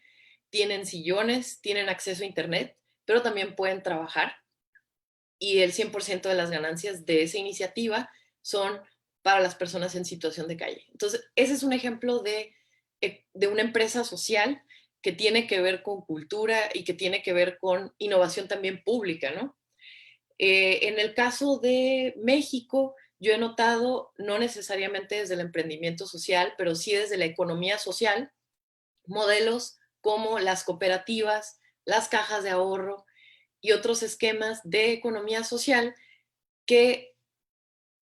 D: tienen sillones, tienen acceso a internet, pero también pueden trabajar y el 100% de las ganancias de esa iniciativa son para las personas en situación de calle. Entonces, ese es un ejemplo de una empresa social que tiene que ver con cultura y que tiene que ver con innovación también pública, ¿no? En el caso de México, yo he notado, no necesariamente desde el emprendimiento social, pero sí desde la economía social, modelos como las cooperativas, las cajas de ahorro y otros esquemas de economía social que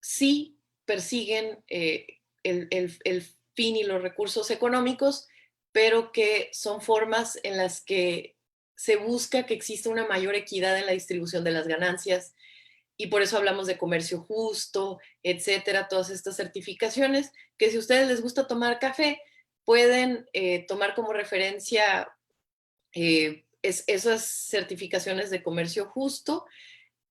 D: sí persiguen el fin y los recursos económicos, pero que son formas en las que se busca que exista una mayor equidad en la distribución de las ganancias y por eso hablamos de comercio justo, etcétera, todas estas certificaciones que si a ustedes les gusta tomar café, pueden tomar como referencia esas certificaciones de comercio justo.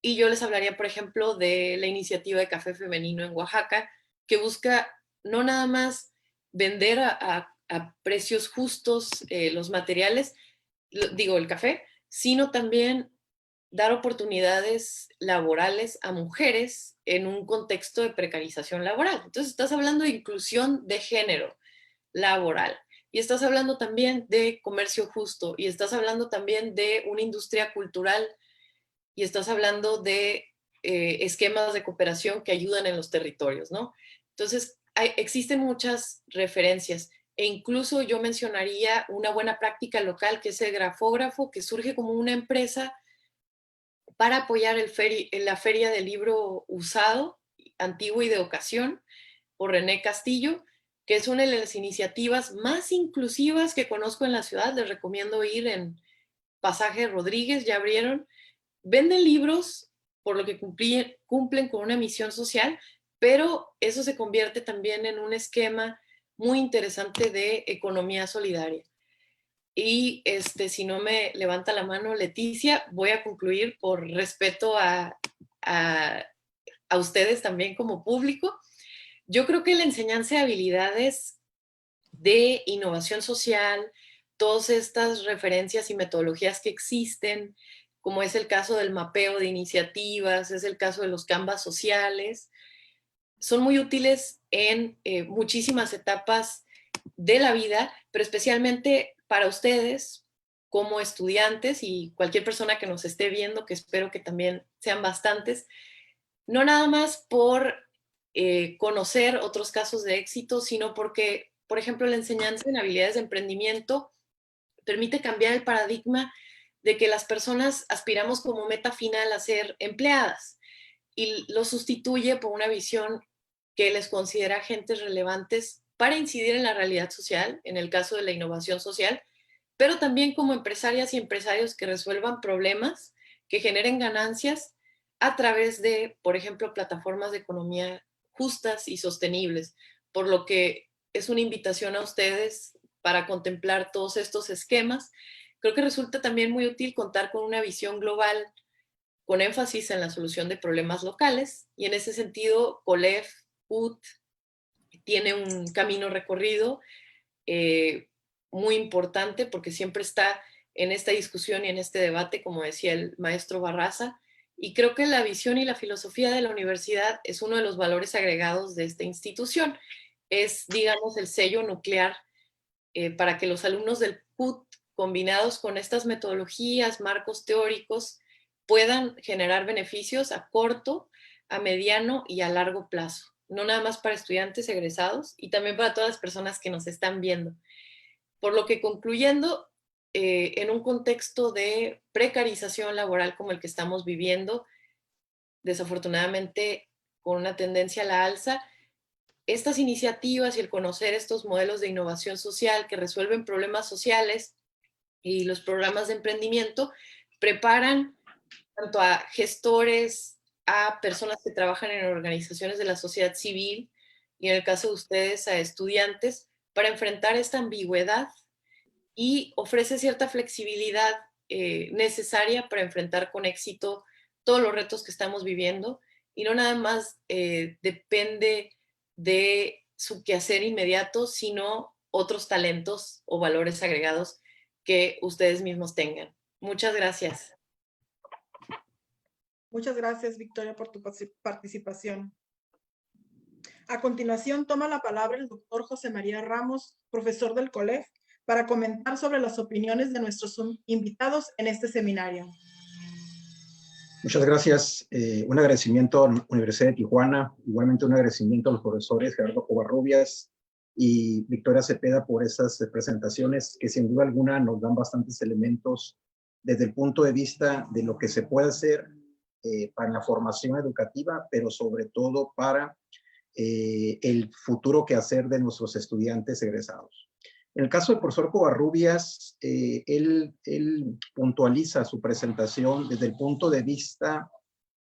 D: Y yo les hablaría, por ejemplo, de la iniciativa de café femenino en Oaxaca, que busca no nada más vender a precios justos los materiales, digo, el café, sino también dar oportunidades laborales a mujeres en un contexto de precarización laboral. Entonces, estás hablando de inclusión de género laboral y estás hablando también de comercio justo y estás hablando también de una industria cultural y estás hablando de esquemas de cooperación que ayudan en los territorios, ¿no? Entonces, existen muchas referencias e incluso yo mencionaría una buena práctica local que es el grafógrafo, que surge como una empresa para apoyar la feria del libro usado, antiguo y de ocasión, por René Castillo, que es una de las iniciativas más inclusivas que conozco en la ciudad. Les recomiendo ir en Pasaje Rodríguez, ya abrieron. Venden libros, por lo que cumplen con una misión social, pero eso se convierte también en un esquema muy interesante de economía solidaria. Y si no me levanta la mano Leticia, voy a concluir por respeto a ustedes también como público. Yo creo que la enseñanza de habilidades de innovación social, todas estas referencias y metodologías que existen, como es el caso del mapeo de iniciativas, es el caso de los canvas sociales, son muy útiles en muchísimas etapas de la vida, pero especialmente para ustedes como estudiantes y cualquier persona que nos esté viendo, que espero que también sean bastantes, no nada más por conocer otros casos de éxito, sino porque, por ejemplo, la enseñanza en habilidades de emprendimiento permite cambiar el paradigma de que las personas aspiramos como meta final a ser empleadas y lo sustituye por una visión que les considera agentes relevantes para incidir en la realidad social, en el caso de la innovación social, pero también como empresarias y empresarios que resuelvan problemas, que generen ganancias a través de, por ejemplo, plataformas de economía justas y sostenibles, por lo que es una invitación a ustedes para contemplar todos estos esquemas. Creo que resulta también muy útil contar con una visión global con énfasis en la solución de problemas locales, y en ese sentido, COLEF, UT, tiene un camino recorrido muy importante porque siempre está en esta discusión y en este debate, como decía el maestro Barraza, y creo que la visión y la filosofía de la universidad es uno de los valores agregados de esta institución. Es, digamos, el sello nuclear para que los alumnos del CUT, combinados con estas metodologías, marcos teóricos, puedan generar beneficios a corto, a mediano y a largo plazo. No nada más para estudiantes egresados y también para todas las personas que nos están viendo. Por lo que, concluyendo, en un contexto de precarización laboral como el que estamos viviendo, desafortunadamente con una tendencia a la alza, estas iniciativas y el conocer estos modelos de innovación social que resuelven problemas sociales y los programas de emprendimiento preparan tanto a gestores, a personas que trabajan en organizaciones de la sociedad civil y en el caso de ustedes a estudiantes para enfrentar esta ambigüedad y ofrece cierta flexibilidad necesaria para enfrentar con éxito todos los retos que estamos viviendo y no nada más depende de su quehacer inmediato, sino otros talentos o valores agregados que ustedes mismos tengan. Muchas gracias.
C: Muchas gracias, Victoria, por tu participación. A continuación, toma la palabra el doctor José María Ramos, profesor del COLEF, para comentar sobre las opiniones de nuestros invitados en este seminario.
A: Muchas gracias. Un agradecimiento a la Universidad de Tijuana, igualmente un agradecimiento a los profesores Gerardo Covarrubias y Victoria Cepeda por esas presentaciones que sin duda alguna nos dan bastantes elementos desde el punto de vista de lo que se puede hacer para la formación educativa, pero sobre todo para el futuro quehacer de nuestros estudiantes egresados. En el caso del profesor Covarrubias, él puntualiza su presentación desde el punto de vista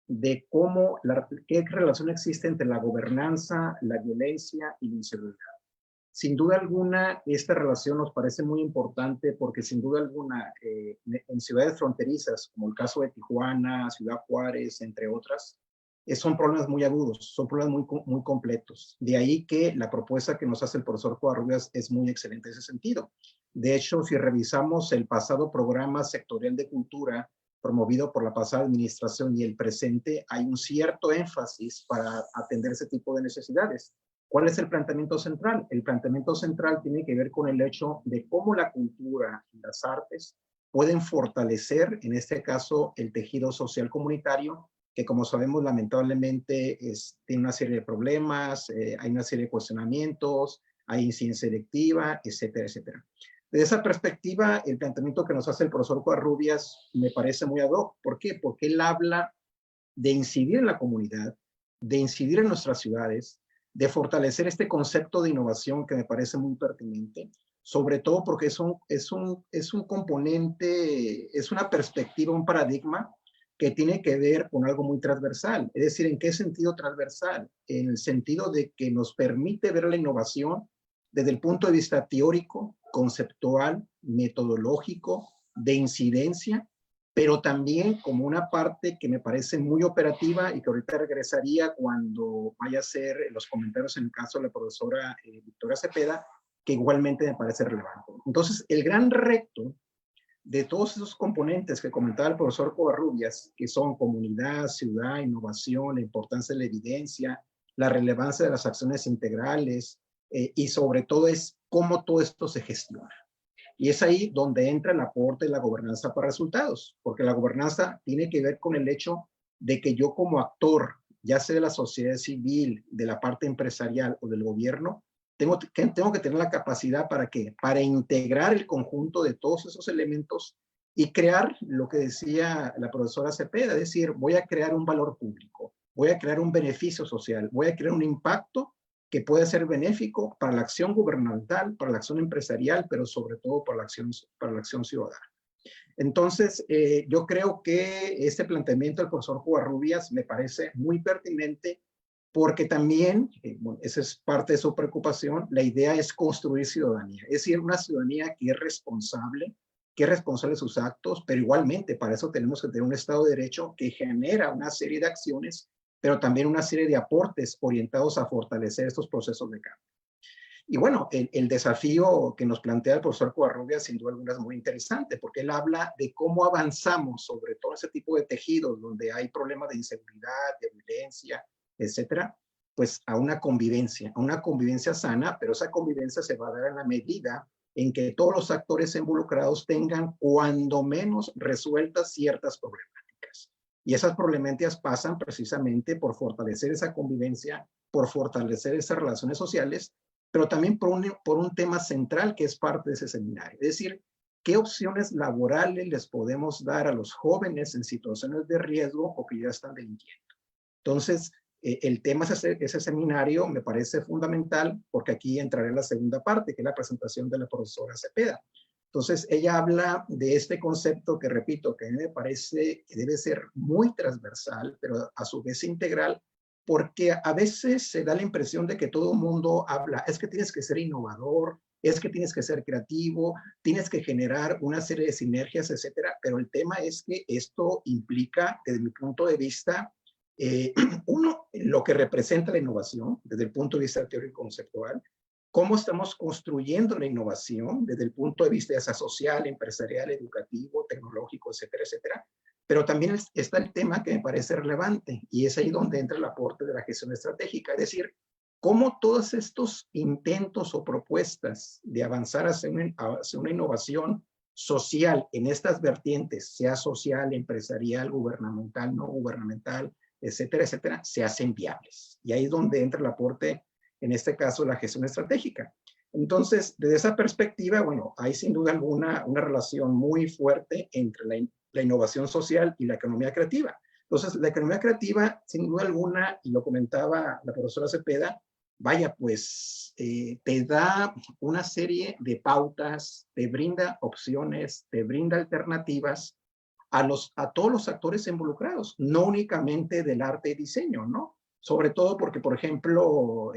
A: de qué relación existe entre la gobernanza, la violencia y la inseguridad. Sin duda alguna, esta relación nos parece muy importante porque sin duda alguna, en ciudades fronterizas, como el caso de Tijuana, Ciudad Juárez, entre otras, son problemas muy agudos, son problemas muy completos. De ahí que la propuesta que nos hace el profesor Covarrubias es muy excelente en ese sentido. De hecho, si revisamos el pasado programa sectorial de cultura promovido por la pasada administración y el presente, hay un cierto énfasis para atender ese tipo de necesidades. ¿Cuál es el planteamiento central? El planteamiento central tiene que ver con el hecho de cómo la cultura y las artes pueden fortalecer, en este caso, el tejido social comunitario que como sabemos lamentablemente tiene una serie de problemas, hay una serie de cuestionamientos, hay incidencia selectiva, etcétera, etcétera. Desde esa perspectiva, el planteamiento que nos hace el profesor Covarrubias me parece muy ad hoc. ¿Por qué? Porque él habla de incidir en la comunidad, de incidir en nuestras ciudades, de fortalecer este concepto de innovación que me parece muy pertinente, sobre todo porque es un componente, es una perspectiva, un paradigma que tiene que ver con algo muy transversal. Es decir, ¿en qué sentido transversal? En el sentido de que nos permite ver la innovación desde el punto de vista teórico, conceptual, metodológico, de incidencia, pero también como una parte que me parece muy operativa y que ahorita regresaría cuando vaya a hacer los comentarios en el caso de la profesora Victoria Cepeda, que igualmente me parece relevante. Entonces, el gran reto de todos esos componentes que comentaba el profesor Covarrubias, que son comunidad, ciudad, innovación, la importancia de la evidencia, la relevancia de las acciones integrales, y sobre todo es cómo todo esto se gestiona. Y es ahí donde entra el aporte de la gobernanza para resultados, porque la gobernanza tiene que ver con el hecho de que yo como actor, ya sea de la sociedad civil, de la parte empresarial o del gobierno, tengo que tener la capacidad para ¿qué? Para integrar el conjunto de todos esos elementos y crear lo que decía la profesora Cepeda, es decir, voy a crear un valor público, voy a crear un beneficio social, voy a crear un impacto que puede ser benéfico para la acción gubernamental, para la acción empresarial, pero sobre todo para la acción ciudadana. Entonces, yo creo que este planteamiento del profesor Covarrubias me parece muy pertinente porque también, bueno, esa es parte de su preocupación, la idea es construir ciudadanía, es decir, una ciudadanía que es responsable de sus actos, pero igualmente para eso tenemos que tener un Estado de Derecho que genera una serie de acciones, pero también una serie de aportes orientados a fortalecer estos procesos de cambio. Y bueno, el desafío que nos plantea el profesor Covarrubias sin duda alguna es muy interesante, porque él habla de cómo avanzamos sobre todo ese tipo de tejidos donde hay problemas de inseguridad, de violencia, etcétera, pues a una convivencia sana, pero esa convivencia se va a dar en la medida en que todos los actores involucrados tengan cuando menos resueltas ciertas problemáticas. Y esas problemáticas pasan precisamente por fortalecer esa convivencia, por fortalecer esas relaciones sociales, pero también por un tema central que es parte de ese seminario. Es decir, ¿qué opciones laborales les podemos dar a los jóvenes en situaciones de riesgo o que ya están delinquiendo? Entonces, el tema de ese seminario me parece fundamental porque aquí entraré en la segunda parte, que es la presentación de la profesora Cepeda. Entonces, ella habla de este concepto que, repito, que a mí me parece que debe ser muy transversal, pero a su vez integral, porque a veces se da la impresión de que todo el mundo habla, es que tienes que ser innovador, es que tienes que ser creativo, tienes que generar una serie de sinergias, etcétera, pero el tema es que esto implica, desde mi punto de vista, uno, lo que representa la innovación desde el punto de vista teórico conceptual, cómo estamos construyendo la innovación desde el punto de vista ya sea social, empresarial, educativo, tecnológico, etcétera, etcétera. Pero también está el tema que me parece relevante y es ahí donde entra el aporte de la gestión estratégica, es decir, cómo todos estos intentos o propuestas de avanzar hacia una innovación social en estas vertientes, sea social, empresarial, gubernamental, no gubernamental, etcétera, etcétera, se hacen viables. Y ahí es donde entra el aporte, en este caso, la gestión estratégica. Entonces, desde esa perspectiva, bueno, hay sin duda alguna una relación muy fuerte entre la innovación social y la economía creativa. Entonces, la economía creativa, sin duda alguna, y lo comentaba la profesora Cepeda, vaya, pues te da una serie de pautas, te brinda opciones, te brinda alternativas a todos los actores involucrados, no únicamente del arte y diseño, ¿no? Sobre todo porque, por ejemplo,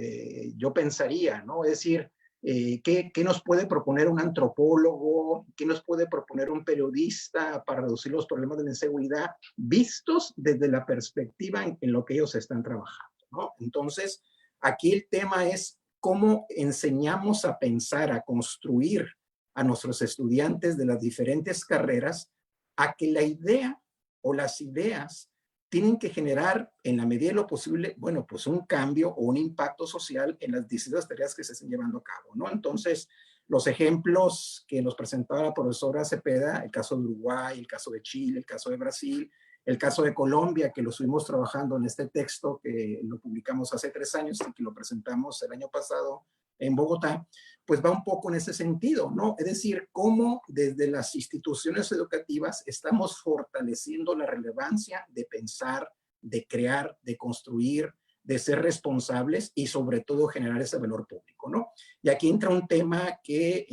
A: yo pensaría, ¿no? Es decir, ¿qué nos puede proponer un antropólogo? ¿Qué nos puede proponer un periodista para reducir los problemas de la inseguridad vistos desde la perspectiva en lo que ellos están trabajando, ¿no? Entonces, aquí el tema es cómo enseñamos a pensar, a construir a nuestros estudiantes de las diferentes carreras a que la idea o las ideas tienen que generar, en la medida de lo posible, bueno, pues un cambio o un impacto social en las distintas tareas que se estén llevando a cabo, ¿no? Entonces, los ejemplos que nos presentaba la profesora Cepeda, el caso de Uruguay, el caso de Chile, el caso de Brasil, El caso de Colombia, que lo estuvimos trabajando en este texto, que lo publicamos hace 3 años y que lo presentamos el año pasado en Bogotá, pues va un poco en ese sentido, ¿no? Es decir, cómo desde las instituciones educativas estamos fortaleciendo la relevancia de pensar, de crear, de construir, de ser responsables y sobre todo generar ese valor público, ¿no? Y aquí entra un tema que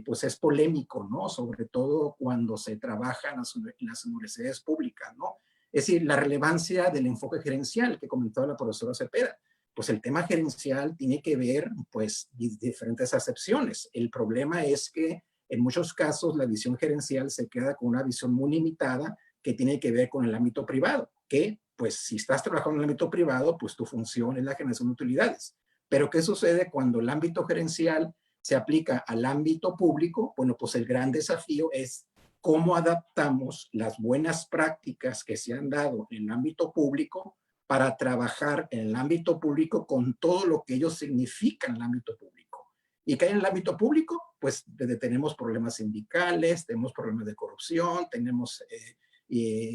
A: pues es polémico, ¿no? Sobre todo cuando se trabaja en las universidades públicas, ¿no? Es decir, la relevancia del enfoque gerencial que comentaba la profesora Cepeda. Pues el tema gerencial tiene que ver, pues, diferentes acepciones. El problema es que en muchos casos la visión gerencial se queda con una visión muy limitada que tiene que ver con el ámbito privado, que pues si estás trabajando en el ámbito privado, pues tu función es la generación de utilidades. Pero ¿qué sucede cuando el ámbito gerencial se aplica al ámbito público? Bueno, pues el gran desafío es cómo adaptamos las buenas prácticas que se han dado en el ámbito público para trabajar en el ámbito público con todo lo que ello significa en el ámbito público. ¿Y qué hay en el ámbito público? Pues tenemos problemas sindicales, tenemos problemas de corrupción, tenemos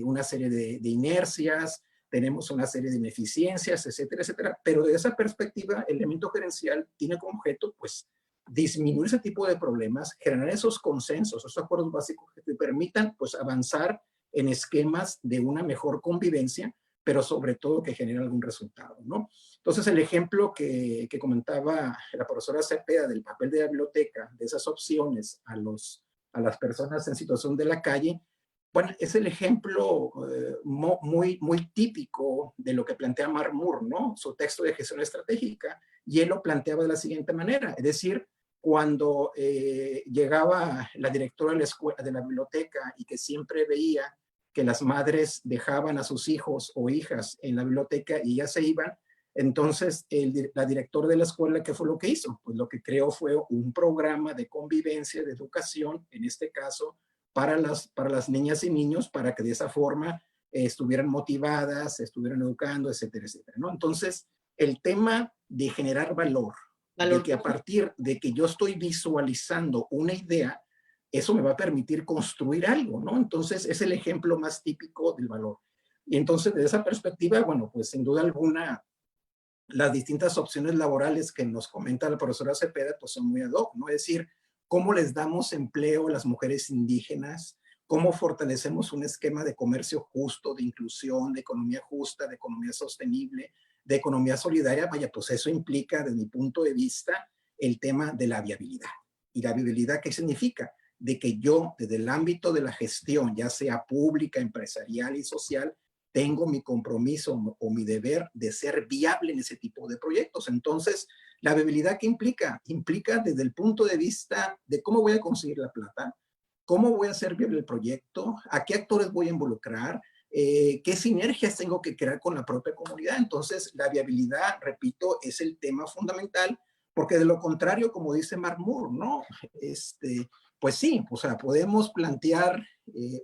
A: una serie de inercias, tenemos una serie de ineficiencias, etcétera, etcétera. Pero desde esa perspectiva, el elemento gerencial tiene como objeto, pues, disminuir ese tipo de problemas, generar esos consensos, esos acuerdos básicos que te permitan, pues, avanzar en esquemas de una mejor convivencia, pero sobre todo que genere algún resultado, ¿no? Entonces, el ejemplo que comentaba la profesora Cepeda del papel de la biblioteca, de esas opciones a las personas en situación de la calle, bueno, es el ejemplo muy típico de lo que plantea Mark Moore, ¿no? Su texto de gestión estratégica, y él lo planteaba de la siguiente manera, es decir, cuando llegaba la directora de la escuela, de la biblioteca, y que siempre veía que las madres dejaban a sus hijos o hijas en la biblioteca y ya se iban, entonces la directora de la escuela, ¿qué fue lo que hizo? Pues lo que creó fue un programa de convivencia, de educación, en este caso, para las niñas y niños, para que de esa forma estuvieran motivadas, estuvieran educando, etcétera, etcétera, ¿no? Entonces, el tema de generar valor, de que a partir de que yo estoy visualizando una idea, eso me va a permitir construir algo, ¿no? Entonces, es el ejemplo más típico del valor. Y entonces, desde esa perspectiva, bueno, pues sin duda alguna, las distintas opciones laborales que nos comenta la profesora Cepeda, pues son muy ad hoc, ¿no? Es decir, cómo les damos empleo a las mujeres indígenas, cómo fortalecemos un esquema de comercio justo, de inclusión, de economía justa, de economía sostenible, de economía solidaria. Vaya, pues eso implica, desde mi punto de vista, el tema de la viabilidad. ¿Y la viabilidad qué significa? De que yo, desde el ámbito de la gestión, ya sea pública, empresarial y social, tengo mi compromiso o mi deber de ser viable en ese tipo de proyectos. Entonces, la viabilidad, ¿qué implica? Implica desde el punto de vista de cómo voy a conseguir la plata, cómo voy a hacer viable el proyecto, a qué actores voy a involucrar, qué sinergias tengo que crear con la propia comunidad. Entonces, la viabilidad, repito, es el tema fundamental, porque de lo contrario, como dice Mark Moore, ¿no? Pues sí, o sea, podemos plantear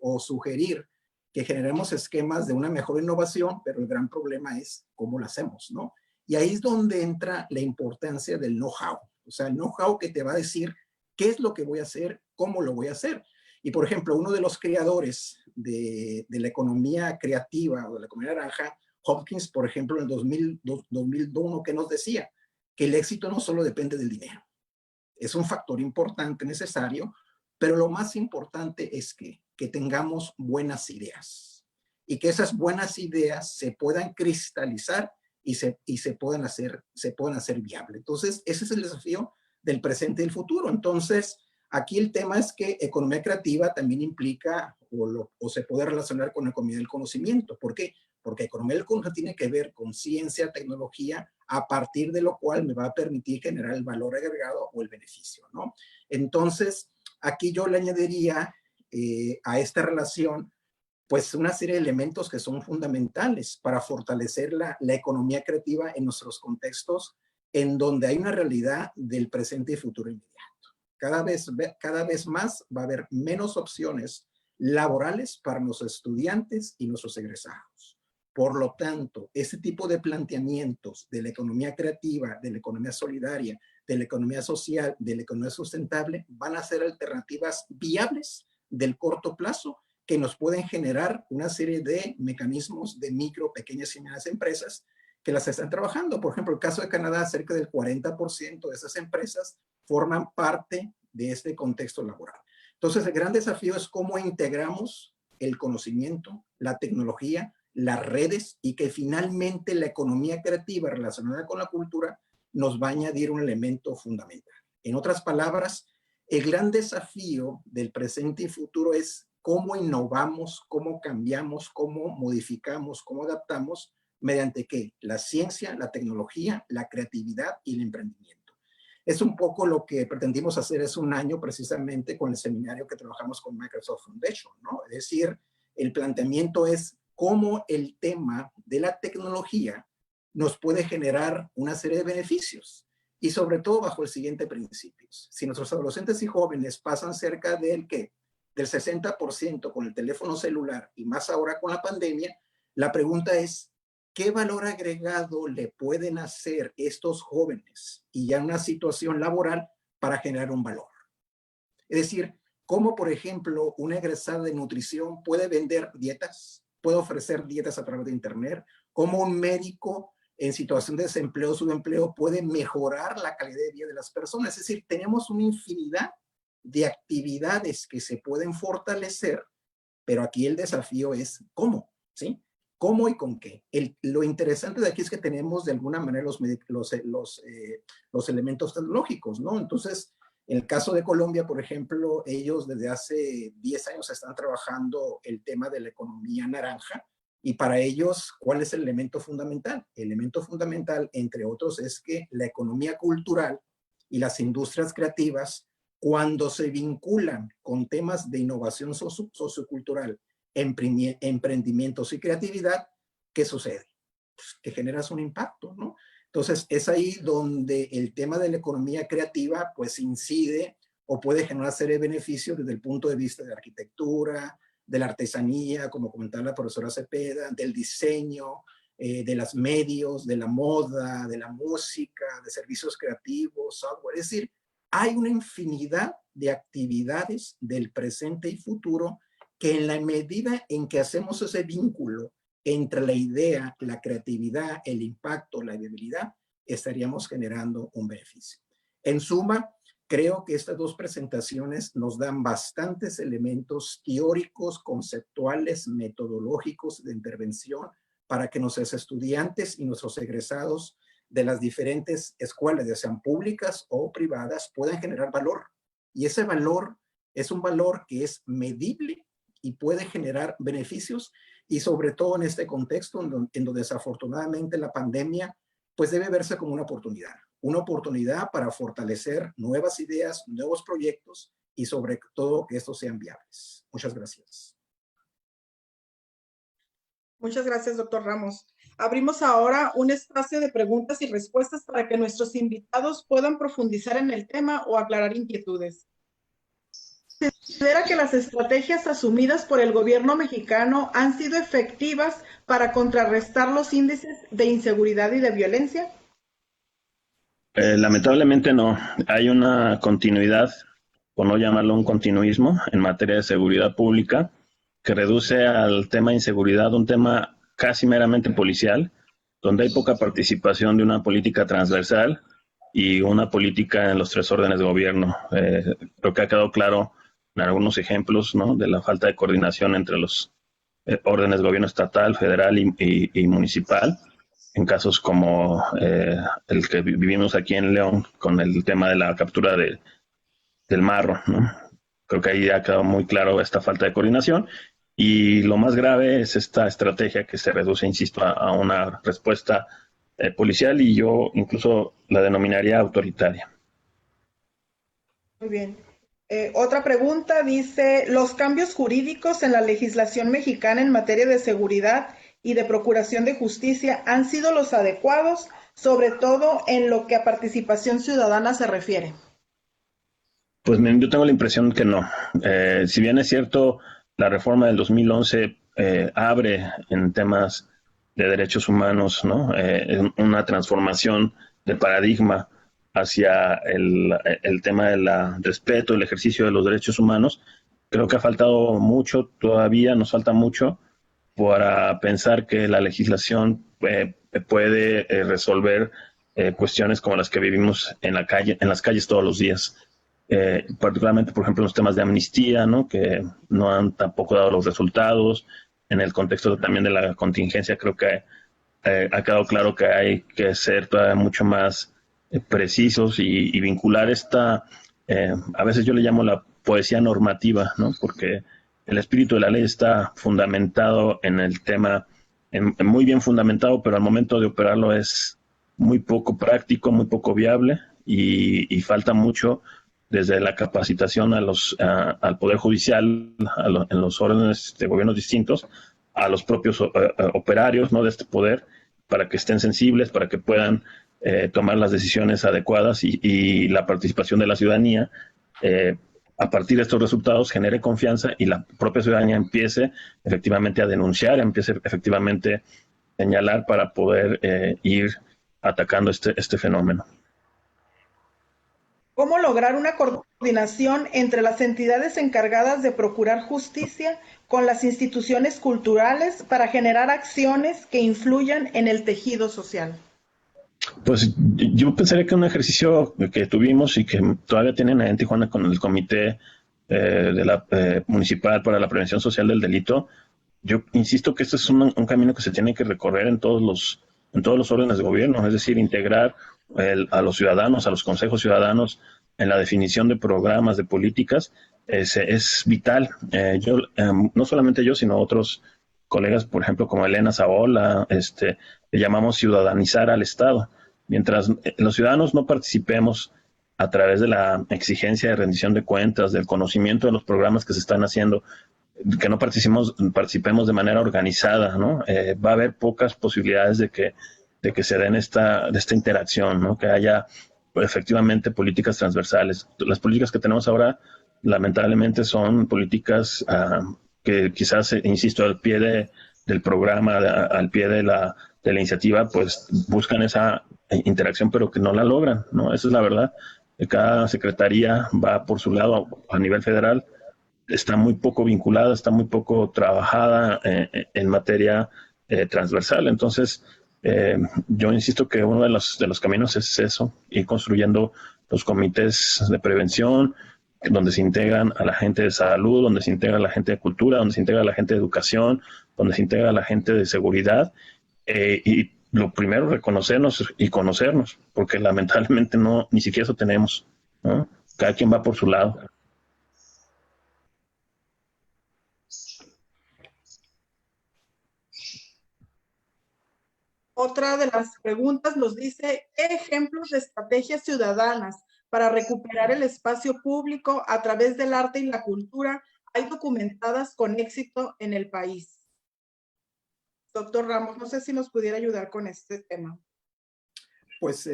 A: o sugerir que generemos esquemas de una mejor innovación, pero el gran problema es cómo lo hacemos, ¿no? Y ahí es donde entra la importancia del know-how, o sea, el know-how que te va a decir qué es lo que voy a hacer, cómo lo voy a hacer. Y, por ejemplo, uno de los creadores de la economía creativa o de la economía naranja, Hopkins, por ejemplo, en el 2001, que nos decía que el éxito no solo depende del dinero, es un factor importante, necesario, pero lo más importante es que tengamos buenas ideas y que esas buenas ideas se puedan cristalizar y se puedan hacer viables. Entonces, ese es el desafío del presente y del futuro. Entonces, aquí el tema es que economía creativa también implica o se puede relacionar con economía del conocimiento. ¿Por qué? Porque economía del conocimiento tiene que ver con ciencia, tecnología, a partir de lo cual me va a permitir generar el valor agregado o el beneficio, ¿no? Entonces, aquí yo le añadiría a esta relación, pues una serie de elementos que son fundamentales para fortalecer la economía creativa en nuestros contextos en donde hay una realidad del presente y futuro inmediato. Cada vez más va a haber menos opciones laborales para nuestros estudiantes y nuestros egresados. Por lo tanto, ese tipo de planteamientos de la economía creativa, de la economía solidaria, de la economía social, de la economía sustentable, van a ser alternativas viables del corto plazo que nos pueden generar una serie de mecanismos de micro, pequeñas y medianas empresas que las están trabajando. Por ejemplo, el caso de Canadá, cerca del 40% de esas empresas forman parte de este contexto laboral. Entonces, el gran desafío es cómo integramos el conocimiento, la tecnología, las redes, y que finalmente la economía creativa relacionada con la cultura nos va a añadir un elemento fundamental. En otras palabras, el gran desafío del presente y futuro es cómo innovamos, cómo cambiamos, cómo modificamos, cómo adaptamos, mediante ¿qué? La ciencia, la tecnología, la creatividad y el emprendimiento. Es un poco lo que pretendimos hacer hace un año precisamente con el seminario que trabajamos con Microsoft Foundation, ¿no? Es decir, el planteamiento es cómo el tema de la tecnología nos puede generar una serie de beneficios, y sobre todo bajo el siguiente principio. Si nuestros adolescentes y jóvenes pasan cerca del 60% con el teléfono celular, y más ahora con la pandemia, la pregunta es, ¿qué valor agregado le pueden hacer estos jóvenes y ya en una situación laboral para generar un valor? Es decir, ¿cómo, por ejemplo, una egresada de nutrición puede vender dietas? ¿Puede ofrecer dietas a través de internet? ¿Cómo un médico en situación de desempleo o subempleo puede mejorar la calidad de vida de las personas? Es decir, tenemos una infinidad de actividades que se pueden fortalecer, pero aquí el desafío es ¿cómo? ¿Sí? ¿Cómo y con qué? Lo interesante de aquí es que tenemos de alguna manera los elementos tecnológicos, ¿no? Entonces, en el caso de Colombia, por ejemplo, ellos desde hace 10 años están trabajando el tema de la economía naranja, y para ellos, ¿cuál es el elemento fundamental? El elemento fundamental, entre otros, es que la economía cultural y las industrias creativas, cuando se vinculan con temas de innovación sociocultural, emprendimientos y creatividad, ¿qué sucede? Pues que generas un impacto, ¿no? Entonces, es ahí donde el tema de la economía creativa, pues, incide o puede generar una serie de beneficios desde el punto de vista de la arquitectura, de la artesanía, como comentaba la profesora Cepeda, del diseño, de los medios, de la moda, de la música, de servicios creativos, software. Es decir, hay una infinidad de actividades del presente y futuro que en la medida en que hacemos ese vínculo entre la idea, la creatividad, el impacto, la viabilidad, estaríamos generando un beneficio. En suma, creo que estas dos presentaciones nos dan bastantes elementos teóricos, conceptuales, metodológicos de intervención para que nuestros estudiantes y nuestros egresados de las diferentes escuelas, ya sean públicas o privadas, puedan generar valor. Y ese valor es un valor que es medible y puede generar beneficios, y sobre todo en este contexto en donde desafortunadamente la pandemia pues debe verse como una oportunidad para fortalecer nuevas ideas, nuevos proyectos, y sobre todo que estos sean viables. Muchas gracias.
C: Muchas gracias, doctor Ramos. Abrimos ahora un espacio de preguntas y respuestas para que nuestros invitados puedan profundizar en el tema o aclarar inquietudes. ¿Se considera que las estrategias asumidas por el gobierno mexicano han sido efectivas para contrarrestar los índices de inseguridad y de violencia?
E: Lamentablemente no. Hay una continuidad, por no llamarlo un continuismo, en materia de seguridad pública, que reduce al tema de inseguridad un tema casi meramente policial, donde hay poca participación de una política transversal y una política en los tres órdenes de gobierno. Creo que ha quedado claro en algunos ejemplos, ¿no?, de la falta de coordinación entre los órdenes de gobierno estatal, federal y municipal, en casos como el que vivimos aquí en León con el tema de la captura del marro, ¿no? Creo que ahí ha quedado muy claro esta falta de coordinación, y lo más grave es esta estrategia que se reduce, insisto, a una respuesta policial, y yo incluso la denominaría autoritaria.
C: Muy bien. Otra pregunta dice, ¿los cambios jurídicos en la legislación mexicana en materia de seguridad y de procuración de justicia han sido los adecuados, sobre todo en lo que a participación ciudadana se refiere?
E: Pues yo tengo la impresión que no. Si bien es cierto, la reforma del 2011 abre en temas de derechos humanos, ¿no?, una transformación de paradigma hacia el tema del respeto, el ejercicio de los derechos humanos, creo que ha faltado mucho, todavía nos falta mucho para pensar que la legislación puede resolver cuestiones como las que vivimos en la calle, en las calles todos los días. Particularmente, por ejemplo, los temas de amnistía, ¿no? Que no han tampoco dado los resultados. En el contexto también de la contingencia, creo que ha quedado claro que hay que ser todavía mucho más precisos y vincular esta, a veces yo le llamo la poesía normativa, ¿no? Porque el espíritu de la ley está fundamentado en el tema, muy bien fundamentado, pero al momento de operarlo es muy poco práctico, muy poco viable y falta mucho desde la capacitación al Poder Judicial, en los órdenes de gobiernos distintos, a los propios operarios, ¿no? De este poder, para que estén sensibles, para que puedan tomar las decisiones adecuadas y la participación de la ciudadanía a partir de estos resultados genere confianza y la propia ciudadanía empiece efectivamente a denunciar, empiece efectivamente a señalar para poder ir atacando este fenómeno.
C: ¿Cómo lograr una coordinación entre las entidades encargadas de procurar justicia con las instituciones culturales para generar acciones que influyan en el tejido social?
E: Pues yo pensaría que un ejercicio que tuvimos y que todavía tienen en Tijuana con el Comité Municipal para la Prevención Social del Delito, yo insisto que este es un camino que se tiene que recorrer en todos los órdenes de gobierno, es decir, integrar a los ciudadanos, a los consejos ciudadanos en la definición de programas, de políticas, es vital. No solamente yo, sino otros colegas, por ejemplo, como Elena Zaola, le llamamos ciudadanizar al Estado. Mientras los ciudadanos no participemos a través de la exigencia de rendición de cuentas, del conocimiento de los programas que se están haciendo, que no participemos de manera organizada, ¿no? Va a haber pocas posibilidades de que se den esta interacción, ¿no? Que haya efectivamente políticas transversales. Las políticas que tenemos ahora, lamentablemente, son políticas que quizás, insisto, al pie del programa, al pie de la iniciativa, pues buscan esa interacción, pero que no la logran, ¿no? Esa es la verdad. Cada secretaría va por su lado a nivel federal, está muy poco vinculada, está muy poco trabajada en materia transversal. Entonces, yo insisto que uno de los caminos es eso, ir construyendo los comités de prevención, donde se integran a la gente de salud, donde se integra a la gente de cultura, donde se integra a la gente de educación, donde se integra a la gente de seguridad. Y lo primero, reconocernos y conocernos, porque lamentablemente ni siquiera eso tenemos, ¿no? Cada quien va por su lado.
C: Otra de las preguntas nos dice, ¿qué ejemplos de estrategias ciudadanas para recuperar el espacio público a través del arte y la cultura hay documentadas con éxito en el país? Doctor Ramos, no sé si nos pudiera ayudar con este tema.
A: Pues,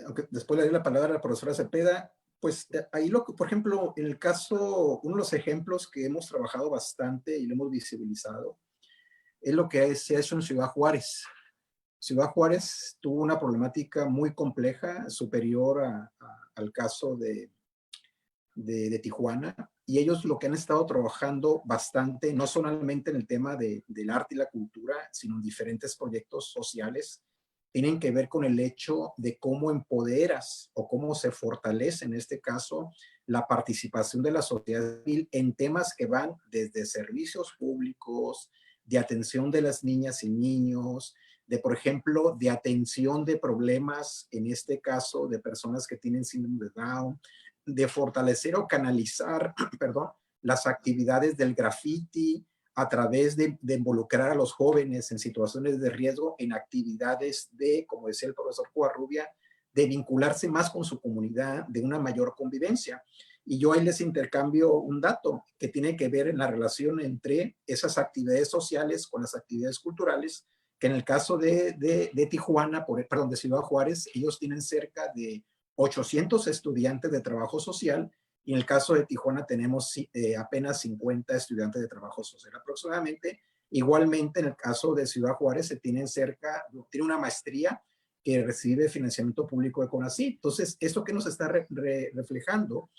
A: aunque después le doy la palabra a la profesora Cepeda, pues ahí por ejemplo, en el caso, uno de los ejemplos que hemos trabajado bastante y lo hemos visibilizado, es lo que se ha hecho en Ciudad Juárez. Ciudad Juárez tuvo una problemática muy compleja, superior al caso de Tijuana, y ellos lo que han estado trabajando bastante, no solamente en el tema del arte y la cultura, sino en diferentes proyectos sociales, tienen que ver con el hecho de cómo empoderas o cómo se fortalece, en este caso, la participación de la sociedad civil en temas que van desde servicios públicos, de atención de las niñas y niños, de, por ejemplo, de atención de problemas, en este caso, de personas que tienen síndrome de Down, de fortalecer o canalizar, perdón, las actividades del graffiti a través de involucrar a los jóvenes en situaciones de riesgo en actividades de, como decía el profesor Covarrubia, de vincularse más con su comunidad, de una mayor convivencia. Y yo ahí les intercambio un dato que tiene que ver en la relación entre esas actividades sociales con las actividades culturales, que en el caso de Tijuana, perdón, de Ciudad Juárez, ellos tienen cerca de 800 estudiantes de trabajo social, y en el caso de Tijuana tenemos apenas 50 estudiantes de trabajo social aproximadamente. Igualmente, en el caso de Ciudad Juárez, tiene una maestría que recibe financiamiento público de CONACYT. Entonces, ¿esto qué nos está reflejando?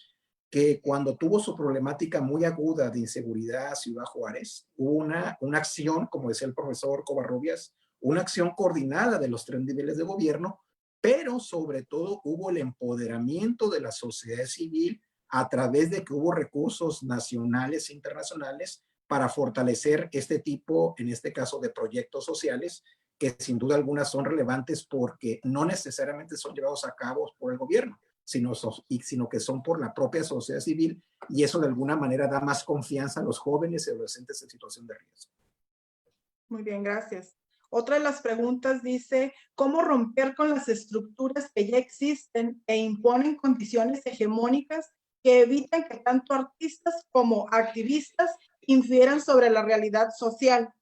A: que cuando tuvo su problemática muy aguda de inseguridad Ciudad Juárez, hubo una acción, como decía el profesor Covarrubias, una acción coordinada de los 3 niveles de gobierno, pero sobre todo hubo el empoderamiento de la sociedad civil a través de que hubo recursos nacionales e internacionales para fortalecer este tipo, en este caso, de proyectos sociales, que sin duda alguna son relevantes porque no necesariamente son llevados a cabo por el gobierno, sino que son por la propia sociedad civil, y eso de alguna manera da más confianza a los jóvenes y adolescentes en situación de riesgo.
C: Muy bien, gracias. Otra de las preguntas dice, ¿cómo romper con las estructuras que ya existen e imponen condiciones hegemónicas que evitan que tanto artistas como activistas infieran sobre la realidad social,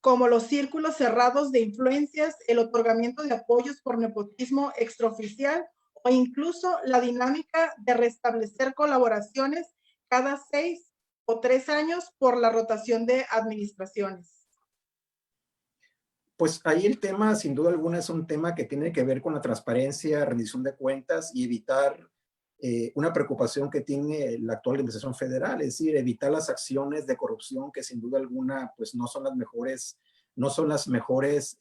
C: como los círculos cerrados de influencias, el otorgamiento de apoyos por nepotismo extraoficial o incluso la dinámica de restablecer colaboraciones cada 6 o 3 años por la rotación de administraciones?
A: Pues ahí el tema, sin duda alguna, es un tema que tiene que ver con la transparencia, rendición de cuentas y evitar una preocupación que tiene la actual administración federal, es decir, evitar las acciones de corrupción que sin duda alguna pues no son las mejores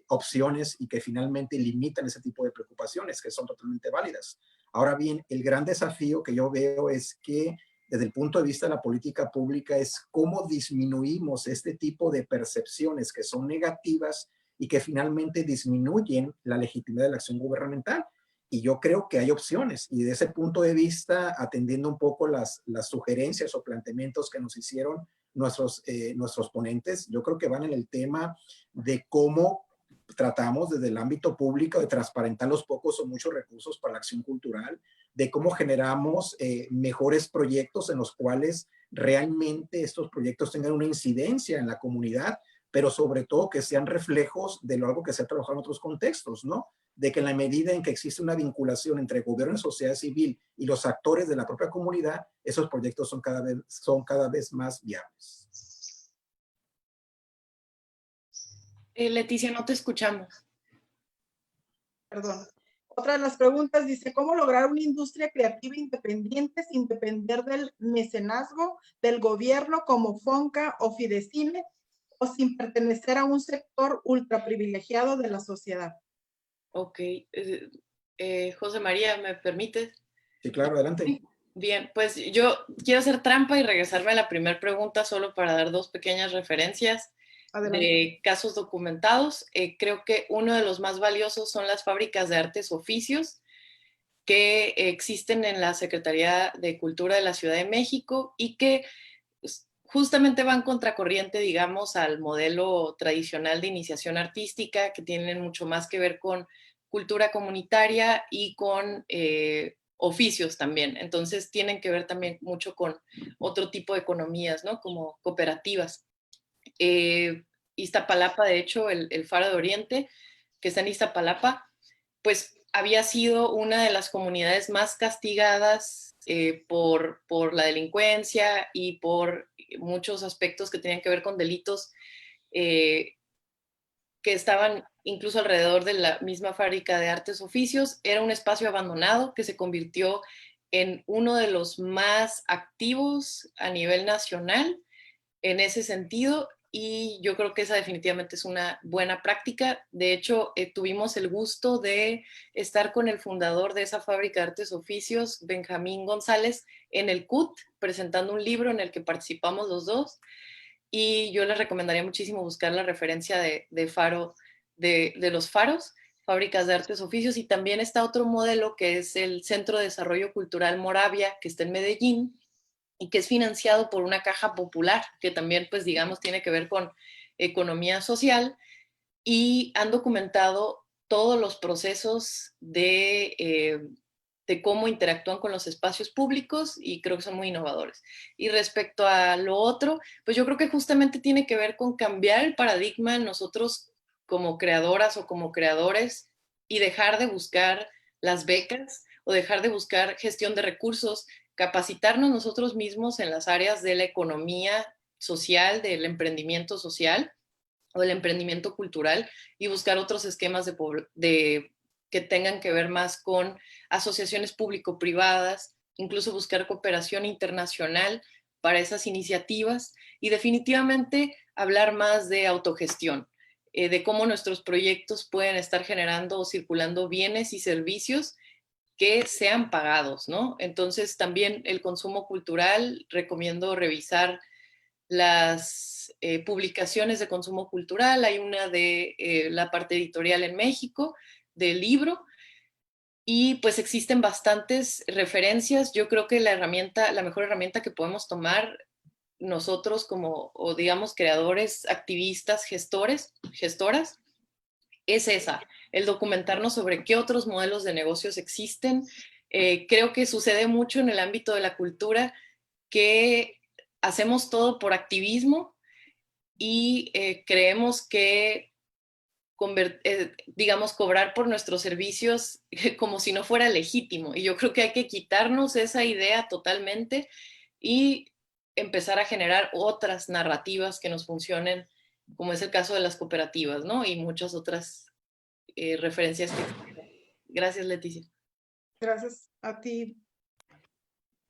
A: opciones y que finalmente limitan ese tipo de preocupaciones que son totalmente válidas. Ahora bien, el gran desafío que yo veo es que desde el punto de vista de la política pública es cómo disminuimos este tipo de percepciones que son negativas y que finalmente disminuyen la legitimidad de la acción gubernamental. Y yo creo que hay opciones. Y de ese punto de vista, atendiendo un poco las sugerencias o planteamientos que nos hicieron nuestros ponentes, yo creo que van en el tema de cómo tratamos desde el ámbito público de transparentar los pocos o muchos recursos para la acción cultural, de cómo generamos mejores proyectos en los cuales realmente estos proyectos tengan una incidencia en la comunidad, pero sobre todo que sean reflejos de algo que se ha trabajado en otros contextos, ¿no? De que en la medida en que existe una vinculación entre gobierno y sociedad civil y los actores de la propia comunidad, esos proyectos son cada vez más viables.
D: Leticia, no te escuchamos.
C: Perdón. Otra de las preguntas dice, ¿cómo lograr una industria creativa independiente sin depender del mecenazgo del gobierno como Fonca o Fidecine o sin pertenecer a un sector ultra privilegiado de la sociedad?
D: Ok. José María, ¿me permites?
A: Sí, claro, adelante.
D: Bien, pues yo quiero hacer trampa y regresarme a la primera pregunta solo para dar 2 pequeñas referencias.
C: Adelante.
D: De casos documentados. Creo que uno de los más valiosos son las fábricas de artes oficios que existen en la Secretaría de Cultura de la Ciudad de México y que pues, justamente van contracorriente, digamos, al modelo tradicional de iniciación artística, que tienen mucho más que ver con cultura comunitaria y con oficios también. Entonces tienen que ver también mucho con otro tipo de economías, ¿no? Como cooperativas. Iztapalapa, de hecho, el Faro de Oriente, que está en Iztapalapa, pues había sido una de las comunidades más castigadas por la delincuencia y por muchos aspectos que tenían que ver con delitos que estaban incluso alrededor de la misma fábrica de artes oficios. Era un espacio abandonado que se convirtió en uno de los más activos a nivel nacional en ese sentido, y yo creo que esa definitivamente es una buena práctica. De hecho, tuvimos el gusto de estar con el fundador de esa fábrica de artes oficios, Benjamín González, en el CUT, presentando un libro en el que participamos los dos, y yo les recomendaría muchísimo buscar la referencia de Faro, de los faros, fábricas de artes oficios, y también está otro modelo que es el Centro de Desarrollo Cultural Moravia, que está en Medellín, y que es financiado por una caja popular, que también, pues, digamos, tiene que ver con economía social, y han documentado todos los procesos de cómo interactúan con los espacios públicos y creo que son muy innovadores. Y respecto a lo otro, pues yo creo que justamente tiene que ver con cambiar el paradigma en nosotros como creadoras o como creadores y dejar de buscar las becas o dejar de buscar gestión de recursos, capacitarnos nosotros mismos en las áreas de la economía social, del emprendimiento social o del emprendimiento cultural y buscar otros esquemas que tengan que ver más con asociaciones público-privadas incluso buscar cooperación internacional para esas iniciativas y definitivamente hablar más de autogestión, de cómo nuestros proyectos pueden estar generando o circulando bienes y servicios que sean pagados, ¿no? Entonces también el consumo cultural, recomiendo revisar las publicaciones de consumo cultural. Hay una de la parte editorial en México, del libro, y pues existen bastantes referencias. Yo creo que la mejor herramienta que podemos tomar nosotros como, o digamos, creadores, activistas, gestoras, es esa, el documentarnos sobre qué otros modelos de negocios existen. Creo que sucede mucho en el ámbito de la cultura que hacemos todo por activismo y creemos que, digamos, cobrar por nuestros servicios como si no fuera legítimo. Y yo creo que hay que quitarnos esa idea totalmente y empezar a generar otras narrativas que nos funcionen, como es el caso de las cooperativas, ¿no? Y muchas otras referencias. Gracias, Leticia.
C: Gracias a ti,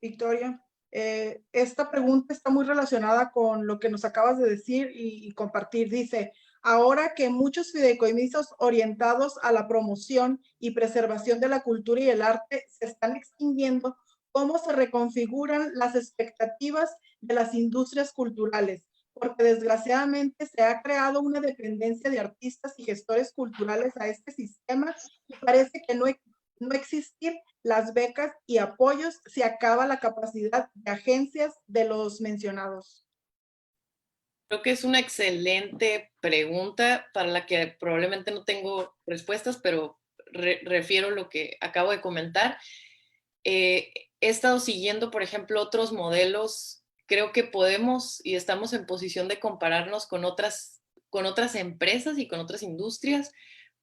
C: Victoria. Esta pregunta está muy relacionada con lo que nos acabas de decir y compartir. Dice, ahora que muchos fideicomisos orientados a la promoción y preservación de la cultura y el arte se están extinguiendo, ¿cómo se reconfiguran las expectativas de las industrias culturales? Porque desgraciadamente se ha creado una dependencia de artistas y gestores culturales a este sistema y parece que no existir las becas y apoyos se acaba la capacidad de agencias de los mencionados.
D: Creo que es una excelente pregunta para la que probablemente no tengo respuestas, pero refiero lo que acabo de comentar. He estado siguiendo, por ejemplo, otros modelos. Creo que podemos y estamos en posición de compararnos con otras empresas y con otras industrias,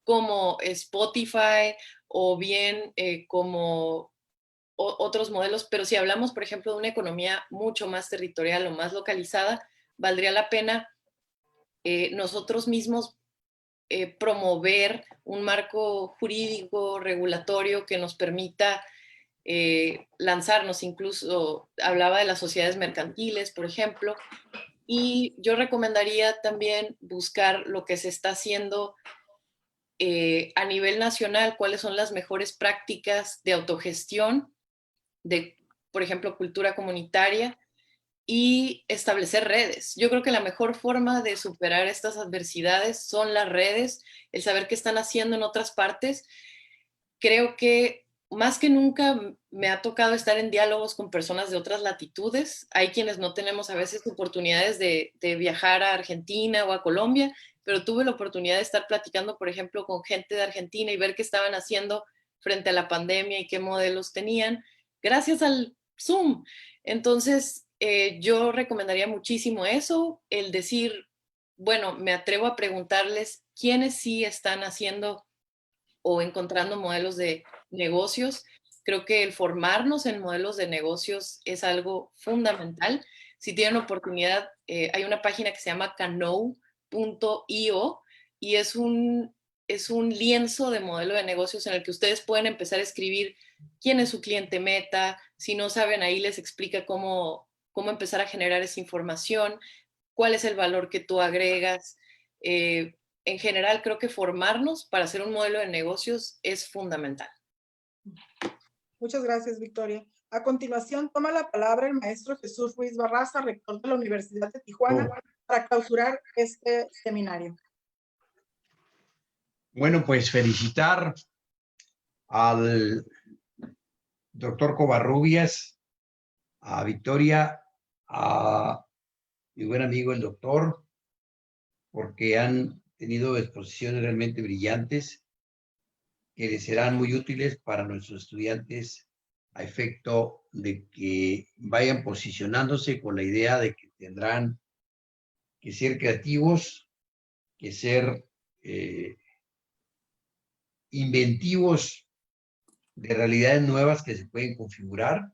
D: como Spotify o bien como otros modelos, pero si hablamos, por ejemplo, de una economía mucho más territorial o más localizada, valdría la pena nosotros mismos promover un marco jurídico, regulatorio que nos permita lanzarnos. Incluso hablaba de las sociedades mercantiles, por ejemplo, y yo recomendaría también buscar lo que se está haciendo a nivel nacional, cuáles son las mejores prácticas de autogestión, de, por ejemplo, cultura comunitaria, y establecer redes. Yo creo que la mejor forma de superar estas adversidades son las redes, el saber qué están haciendo en otras partes. Creo que más que nunca me ha tocado estar en diálogos con personas de otras latitudes. Hay quienes no tenemos a veces oportunidades de viajar a Argentina o a Colombia, pero tuve la oportunidad de estar platicando, por ejemplo, con gente de Argentina y ver qué estaban haciendo frente a la pandemia y qué modelos tenían, gracias al Zoom. Entonces, yo recomendaría muchísimo eso, el decir, bueno, me atrevo a preguntarles quiénes sí están haciendo o encontrando modelos de negocios. Creo que el formarnos en modelos de negocios es algo fundamental. Si tienen oportunidad, hay una página que se llama Kano.io y es un lienzo de modelo de negocios en el que ustedes pueden empezar a escribir quién es su cliente meta. Si no saben, ahí les explica cómo empezar a generar esa información, cuál es el valor que tú agregas. En general, creo que formarnos para hacer un modelo de negocios es fundamental.
C: Muchas gracias, Victoria. A continuación, toma la palabra el maestro Jesús Ruiz Barraza, rector de la Universidad de Tijuana, para clausurar este seminario.
B: Bueno, pues felicitar al doctor Covarrubias, a Victoria, a mi buen amigo el doctor, porque han tenido exposiciones realmente brillantes que les serán muy útiles para nuestros estudiantes a efecto de que vayan posicionándose con la idea de que tendrán que ser creativos, que ser inventivos de realidades nuevas que se pueden configurar,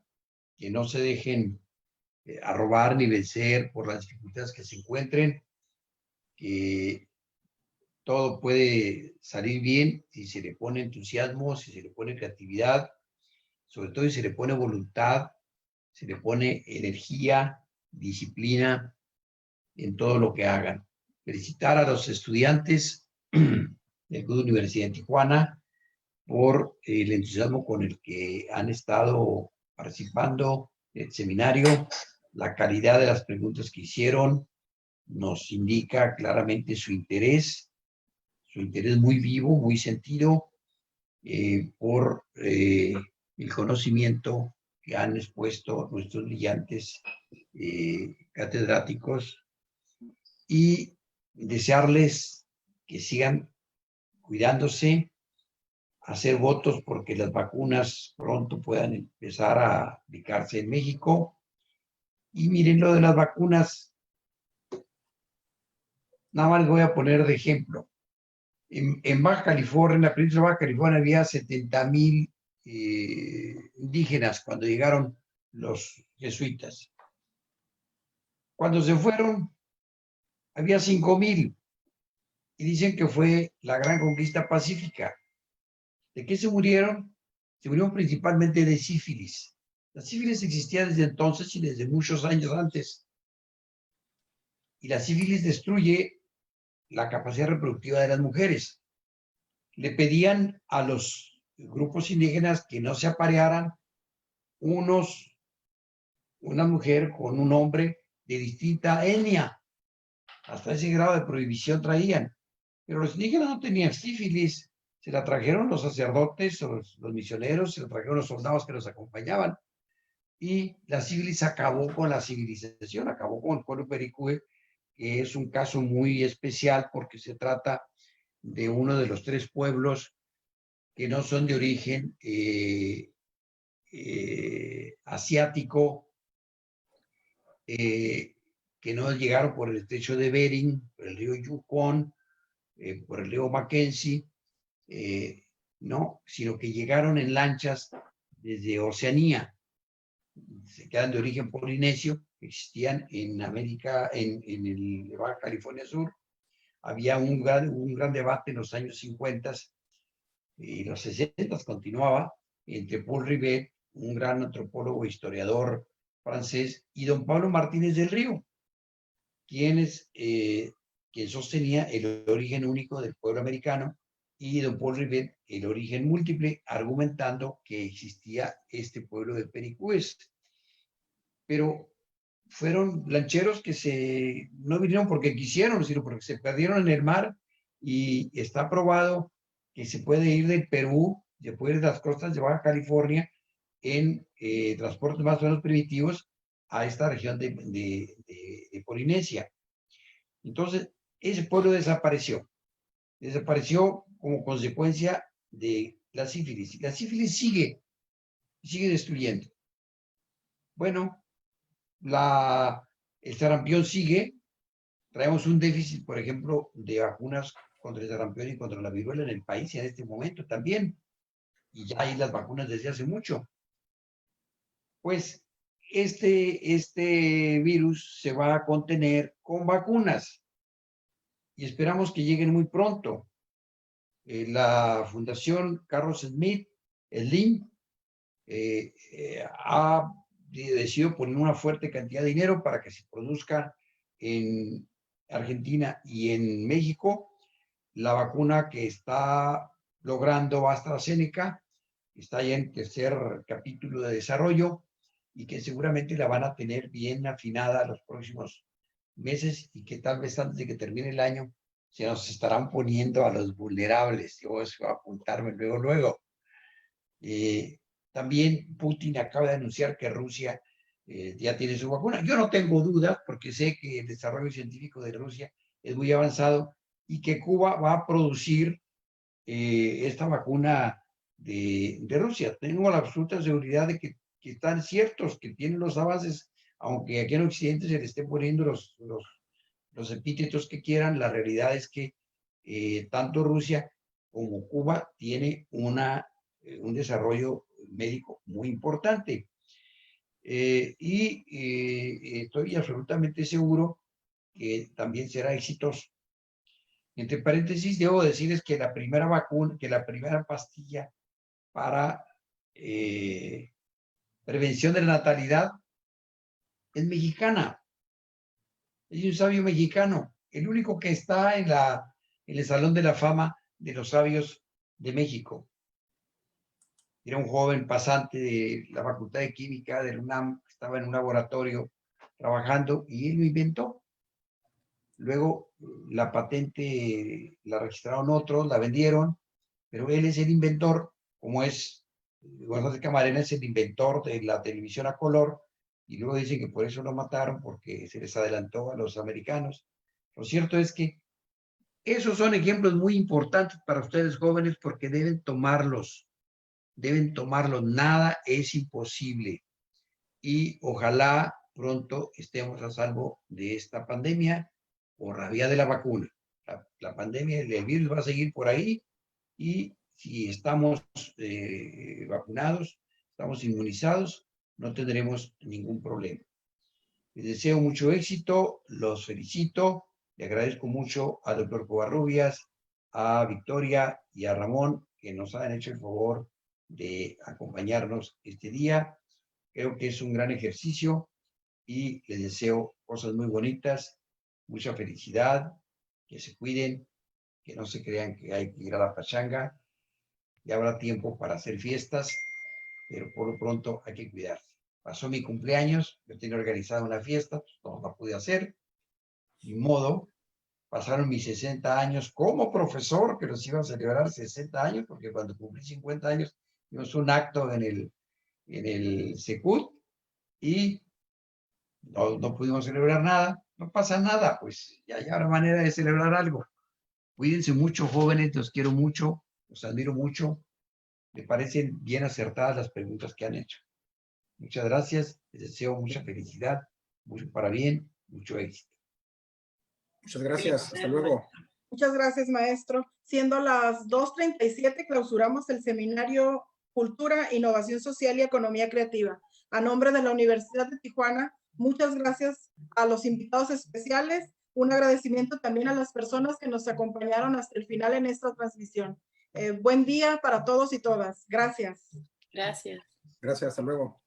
B: que no se dejen arrobar ni vencer por las dificultades que se encuentren, que todo puede salir bien si se le pone entusiasmo, si se le pone creatividad, sobre todo si se le pone voluntad, se le pone energía, disciplina en todo lo que hagan. Felicitar a los estudiantes del Club de Universidad de Tijuana por el entusiasmo con el que han estado participando en el seminario, la calidad de las preguntas que hicieron nos indica claramente su interés muy vivo, muy sentido por el conocimiento que han expuesto nuestros brillantes catedráticos, y desearles que sigan cuidándose, hacer votos porque las vacunas pronto puedan empezar a aplicarse en México. Y miren lo de las vacunas, nada más les voy a poner de ejemplo. En Baja California, en la península de Baja California, había 70,000 indígenas cuando llegaron los jesuitas. Cuando se fueron, había 5,000. Y dicen que fue la gran conquista pacífica. ¿De qué se murieron? Se murieron principalmente de sífilis. La sífilis existía desde entonces y desde muchos años antes. Y la sífilis destruye la capacidad reproductiva de las mujeres. Le pedían a los grupos indígenas que no se aparearan una mujer con un hombre de distinta etnia. Hasta ese grado de prohibición traían. Pero los indígenas no tenían sífilis. Se la trajeron los sacerdotes o los misioneros, se la trajeron los soldados que los acompañaban. Y la sífilis acabó con la civilización, acabó con el pueblo pericue, que es un caso muy especial porque se trata de uno de los 3 pueblos que no son de origen asiático, que no llegaron por el estrecho de Bering, por el río Yukon, por el río Mackenzie, no, sino que llegaron en lanchas desde Oceanía. Se quedan de origen polinesio, existían en América, en el Baja California Sur. Había un gran debate en los años 50 y los 60 continuaba entre Paul Rivet, un gran antropólogo e historiador francés, y don Pablo Martínez del Río, quien sostenía el origen único del pueblo americano, y don Paul Rivet el origen múltiple, argumentando que existía este pueblo de pericúes. Pero fueron lancheros que no vinieron porque quisieron, sino porque se perdieron en el mar, y está probado que se puede ir del Perú, se puede ir de las costas de Baja California en transportes más o menos primitivos a esta región de Polinesia. Entonces, ese pueblo desapareció como consecuencia de la sífilis. La sífilis sigue destruyendo. Bueno, el sarampión sigue. Traemos un déficit, por ejemplo, de vacunas contra el sarampión y contra la viruela en el país en este momento también. Y ya hay las vacunas desde hace mucho. Pues este virus se va a contener con vacunas y esperamos que lleguen muy pronto. La Fundación Carlos Smith, el LIM, ha decidido poner una fuerte cantidad de dinero para que se produzca en Argentina y en México la vacuna que está logrando AstraZeneca. Está ya en tercer capítulo de desarrollo y que seguramente la van a tener bien afinada los próximos meses, y que tal vez antes de que termine el año se nos estarán poniendo a los vulnerables. Yo eso voy a apuntarme luego. También Putin acaba de anunciar que Rusia ya tiene su vacuna. Yo no tengo dudas porque sé que el desarrollo científico de Rusia es muy avanzado y que Cuba va a producir esta vacuna de Rusia. Tengo la absoluta seguridad de que están ciertos, que tienen los avances, aunque aquí en Occidente se le esté poniendo los epítetos que quieran. La realidad es que tanto Rusia como Cuba tiene un desarrollo médico muy importante. Estoy absolutamente seguro que también será exitoso. Entre paréntesis, debo decirles que la primera pastilla para prevención de la natalidad, es mexicana. Es un sabio mexicano, el único que está en el Salón de la Fama de los Sabios de México. Era un joven pasante de la Facultad de Química del UNAM, que estaba en un laboratorio trabajando y él lo inventó. Luego la patente la registraron otros, la vendieron, pero él es el inventor, como es González Camarena, es el inventor de la televisión a color, y luego dicen que por eso lo mataron, porque se les adelantó a los americanos. Lo cierto es que esos son ejemplos muy importantes para ustedes jóvenes, porque deben tomarlos, nada es imposible, y ojalá pronto estemos a salvo de esta pandemia por la vía de la vacuna. La pandemia, el virus va a seguir por ahí, y si estamos vacunados, estamos inmunizados, no tendremos ningún problema. Les deseo mucho éxito, los felicito, le agradezco mucho al doctor Covarrubias, a Victoria y a Ramón, que nos han hecho el favor de acompañarnos este día. Creo que es un gran ejercicio y les deseo cosas muy bonitas, mucha felicidad, que se cuiden, que no se crean que hay que ir a la pachanga. Ya habrá tiempo para hacer fiestas, pero por lo pronto hay que cuidarse. Pasó mi cumpleaños, yo tenía organizada una fiesta, pues no la pude hacer, ni modo. Pasaron mis 60 años como profesor, que los iba a celebrar 60 años, porque cuando cumplí 50 años, hicimos un acto en el Secut, y no pudimos celebrar nada. No pasa nada, pues ya habrá manera de celebrar algo. Cuídense mucho, jóvenes, los quiero mucho, los admiro mucho. Me parecen bien acertadas las preguntas que han hecho. Muchas gracias, les deseo mucha felicidad, mucho para bien, mucho éxito.
A: Muchas gracias, hasta luego.
C: Muchas gracias, maestro. Siendo las 2:37, clausuramos el seminario Cultura, Innovación Social y Economía Creativa. A nombre de la Universidad de Tijuana, muchas gracias a los invitados especiales. Un agradecimiento también a las personas que nos acompañaron hasta el final en esta transmisión. Buen día para todos y todas. Gracias.
D: Gracias.
A: Gracias, hasta luego.